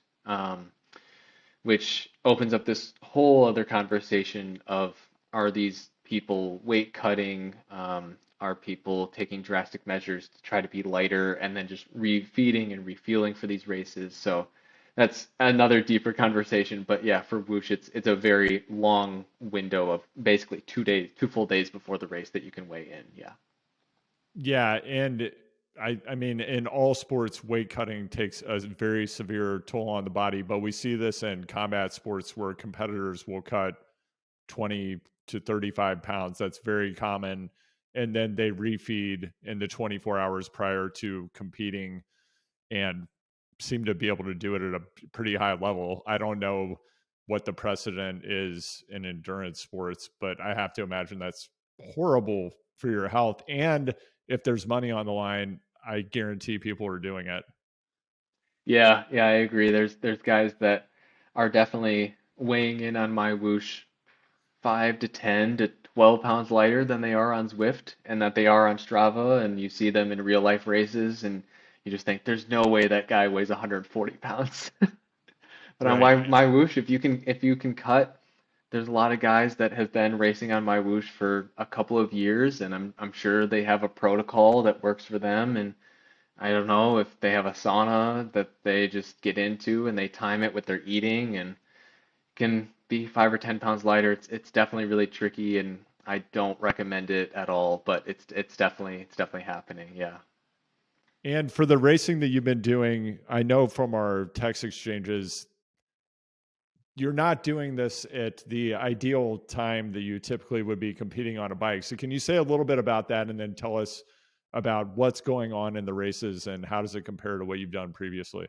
Which opens up this whole other conversation of, are these people weight cutting? Are people taking drastic measures to try to be lighter and then just refeeding and refueling for these races? So that's another deeper conversation. But yeah, for Whoosh, it's a very long window of basically 2 days, 2 full days before the race that you can weigh in. Yeah. Yeah, and I mean, in all sports, weight cutting takes a very severe toll on the body, but we see this in combat sports where competitors will cut 20 to 35 pounds. That's very common. And then they refeed in the 24 hours prior to competing and seem to be able to do it at a pretty high level. I don't know what the precedent is in endurance sports, but I have to imagine that's horrible for your health. And if there's money on the line, I guarantee people are doing it. Yeah, yeah, I agree. There's guys that are definitely weighing in on my Whoosh 5 to 10 to 12 pounds lighter than they are on Zwift and that they are on Strava, and you see them in real life races, and you just think there's no way that guy weighs 140 pounds. But on Right. my Whoosh, if you can cut, there's a lot of guys that have been racing on my Whoosh for a couple of years, and I'm sure they have a protocol that works for them, and I don't know if they have a sauna that they just get into and they time it with their eating and can be 5 or 10 pounds lighter. It's definitely really tricky, and I don't recommend it at all. But it's definitely happening. Yeah. And for the racing that you've been doing, I know from our text exchanges, you're not doing this at the ideal time that you typically would be competing on a bike. So can you say a little bit about that and then tell us about what's going on in the races and how does it compare to what you've done previously?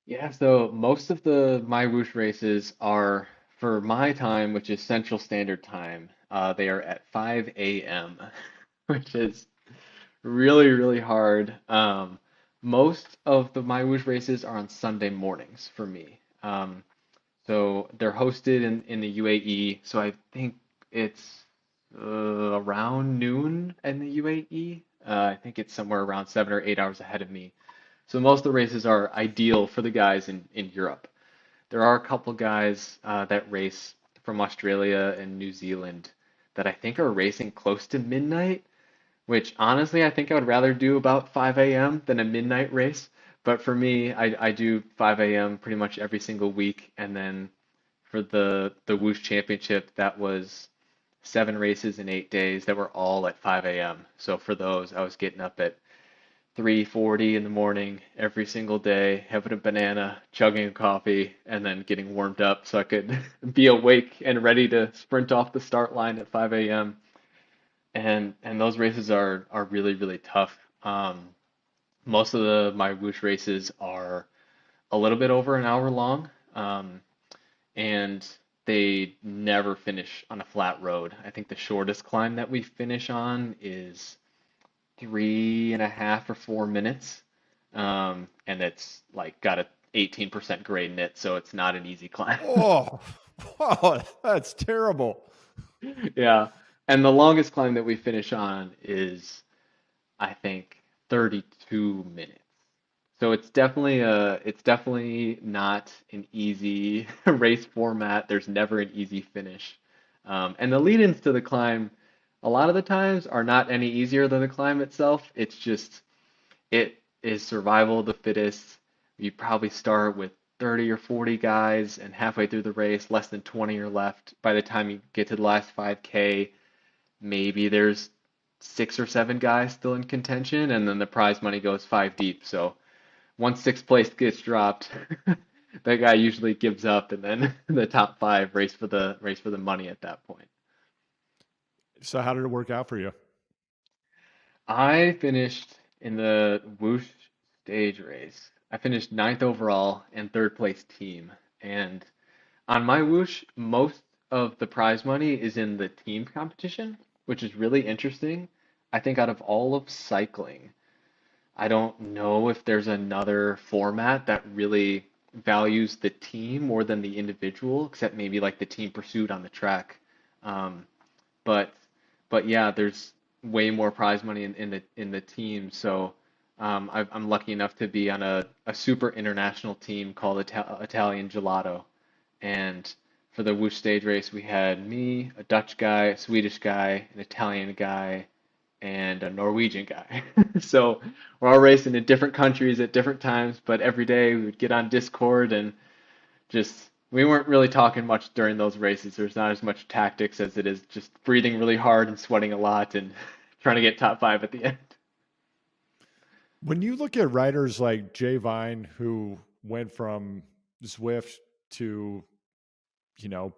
Yeah, so most of the my whoosh races are for my time, which is Central Standard Time. They are at 5 a.m., which is really, really hard. Most of the my whoosh races are on Sunday mornings for me. So they're hosted in the UAE. So I think it's around noon in the UAE. I think it's somewhere around 7 or 8 hours ahead of me. So most of the races are ideal for the guys in Europe. There are a couple guys that race from Australia and New Zealand that I think are racing close to midnight, which honestly I think I would rather do about 5 a.m. than a midnight race. But for me, I do 5 a.m. pretty much every single week. And then for the Whoosh Championship, that was 7 races in 8 days that were all at 5 a.m. So for those, I was getting up at 3:40 in the morning every single day, having a banana, chugging a coffee, and then getting warmed up so I could be awake and ready to sprint off the start line at 5 a.m. And those races are really, really tough. Most of my whoosh races are a little bit over an hour long, and they never finish on a flat road. I think the shortest climb that we finish on is 3.5 or 4 minutes. And it's like got a 18% grade in it, so it's not an easy climb. Oh, wow, that's terrible. Yeah. And the longest climb that we finish on is, I think, 32 minutes. So it's definitely not an easy race format. There's never an easy finish. And the lead-ins to the climb, a lot of the times, are not any easier than the climb itself. It's just it is survival of the fittest. You probably start with 30 or 40 guys, and halfway through the race, less than 20 are left. By the time you get to the last 5K, maybe there's 6 or 7 guys still in contention, and then the prize money goes five deep. So once sixth place gets dropped, that guy usually gives up, and then the top five race for the money at that point. So how did it work out for you? I finished in the whoosh stage race. I finished ninth overall and third place team. And on my whoosh, most of the prize money is in the team competition, which is really interesting. I think out of all of cycling, I don't know if there's another format that really values the team more than the individual, except maybe like the team pursuit on the track. Um, but but yeah, there's way more prize money in the team. So I'm lucky enough to be on a super international team called Italian Gelato. And for the whoosh stage race, we had me, a Dutch guy, a Swedish guy, an Italian guy, and a Norwegian guy. So we're all racing in different countries at different times, but every day we would get on Discord and just we weren't really talking much during those races. There's not as much tactics as it is just breathing really hard and sweating a lot and trying to get top five at the end. When you look at riders like Jay Vine, who went from Zwift to,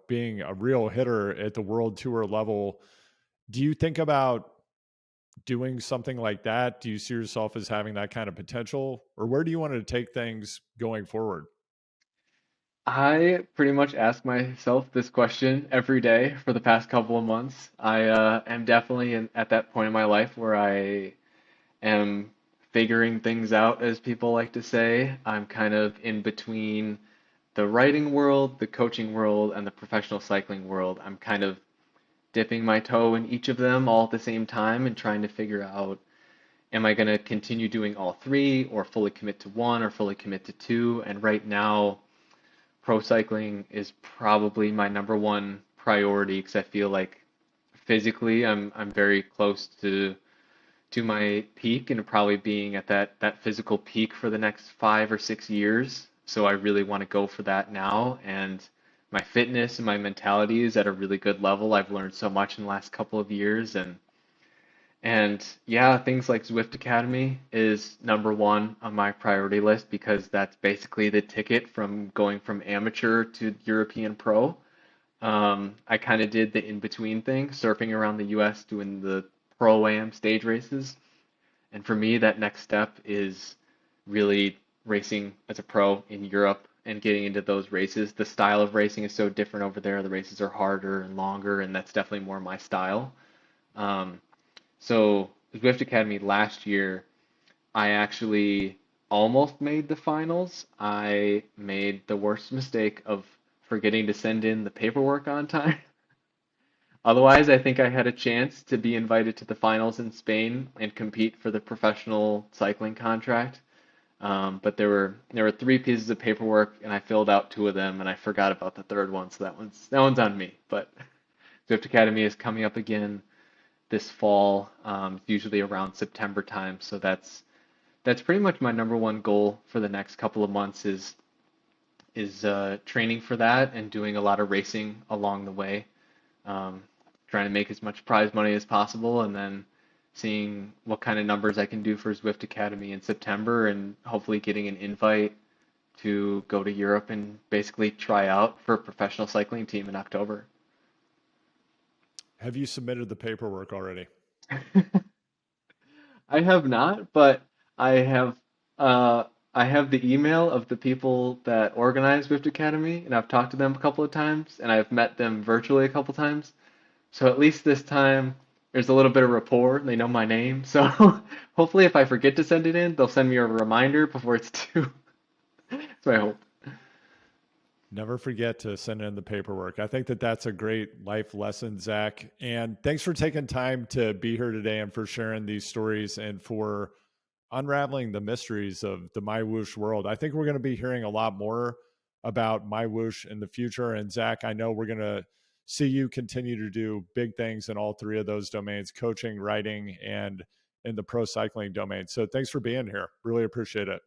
being a real hitter at the world tour level, do you think about doing something like that? Do you see yourself as having that kind of potential? Or where do you want to take things going forward? I pretty much ask myself this question every day for the past couple of months. I am definitely at that point in my life where I am figuring things out, as people like to say. I'm kind of in between the writing world, the coaching world, and the professional cycling world. I'm kind of dipping my toe in each of them all at the same time and trying to figure out, am I going to continue doing all three or fully commit to one or fully commit to two? And right now, pro cycling is probably my number one priority because I feel like physically I'm very close to my peak and probably being at that physical peak for the next 5 or 6 years. So I really want to go for that now. And my fitness and my mentality is at a really good level. I've learned so much in the last couple of years, And yeah, things like Zwift Academy is number one on my priority list because that's basically the ticket from going from amateur to European pro. I kind of did the in-between thing, surfing around the US, doing the pro-am stage races. And for me, that next step is really racing as a pro in Europe and getting into those races. The style of racing is so different over there. The races are harder and longer, and that's definitely more my style. Um, so Zwift Academy last year, I actually almost made the finals. I made the worst mistake of forgetting to send in the paperwork on time. Otherwise, I think I had a chance to be invited to the finals in Spain and compete for the professional cycling contract. But there were three pieces of paperwork, and I filled out two of them, and I forgot about the third one, so that one's on me. But Zwift Academy is coming up again this fall, usually around September time. So that's pretty much my number one goal for the next couple of months is training for that and doing a lot of racing along the way. Um, Trying to make as much prize money as possible, and then seeing what kind of numbers I can do for Zwift Academy in September, and hopefully getting an invite to go to Europe and basically try out for a professional cycling team in October. Have you submitted the paperwork already? I have not, but I have uh, I have the email of the people that organize Zwift Academy, and I've talked to them a couple of times, and I've met them virtually a couple of times. So at least this time there's a little bit of rapport. They know my name. So hopefully if I forget to send it in, they'll send me a reminder before it's due. That's my hope. Never forget to send in the paperwork. I think that that's a great life lesson, Zach. And thanks for taking time to be here today and for sharing these stories and for unraveling the mysteries of the My Whoosh world. I think we're going to be hearing a lot more about My Whoosh in the future. And Zach, I know we're going to see you continue to do big things in all three of those domains: coaching, writing, and in the pro cycling domain. So thanks for being here. Really appreciate it.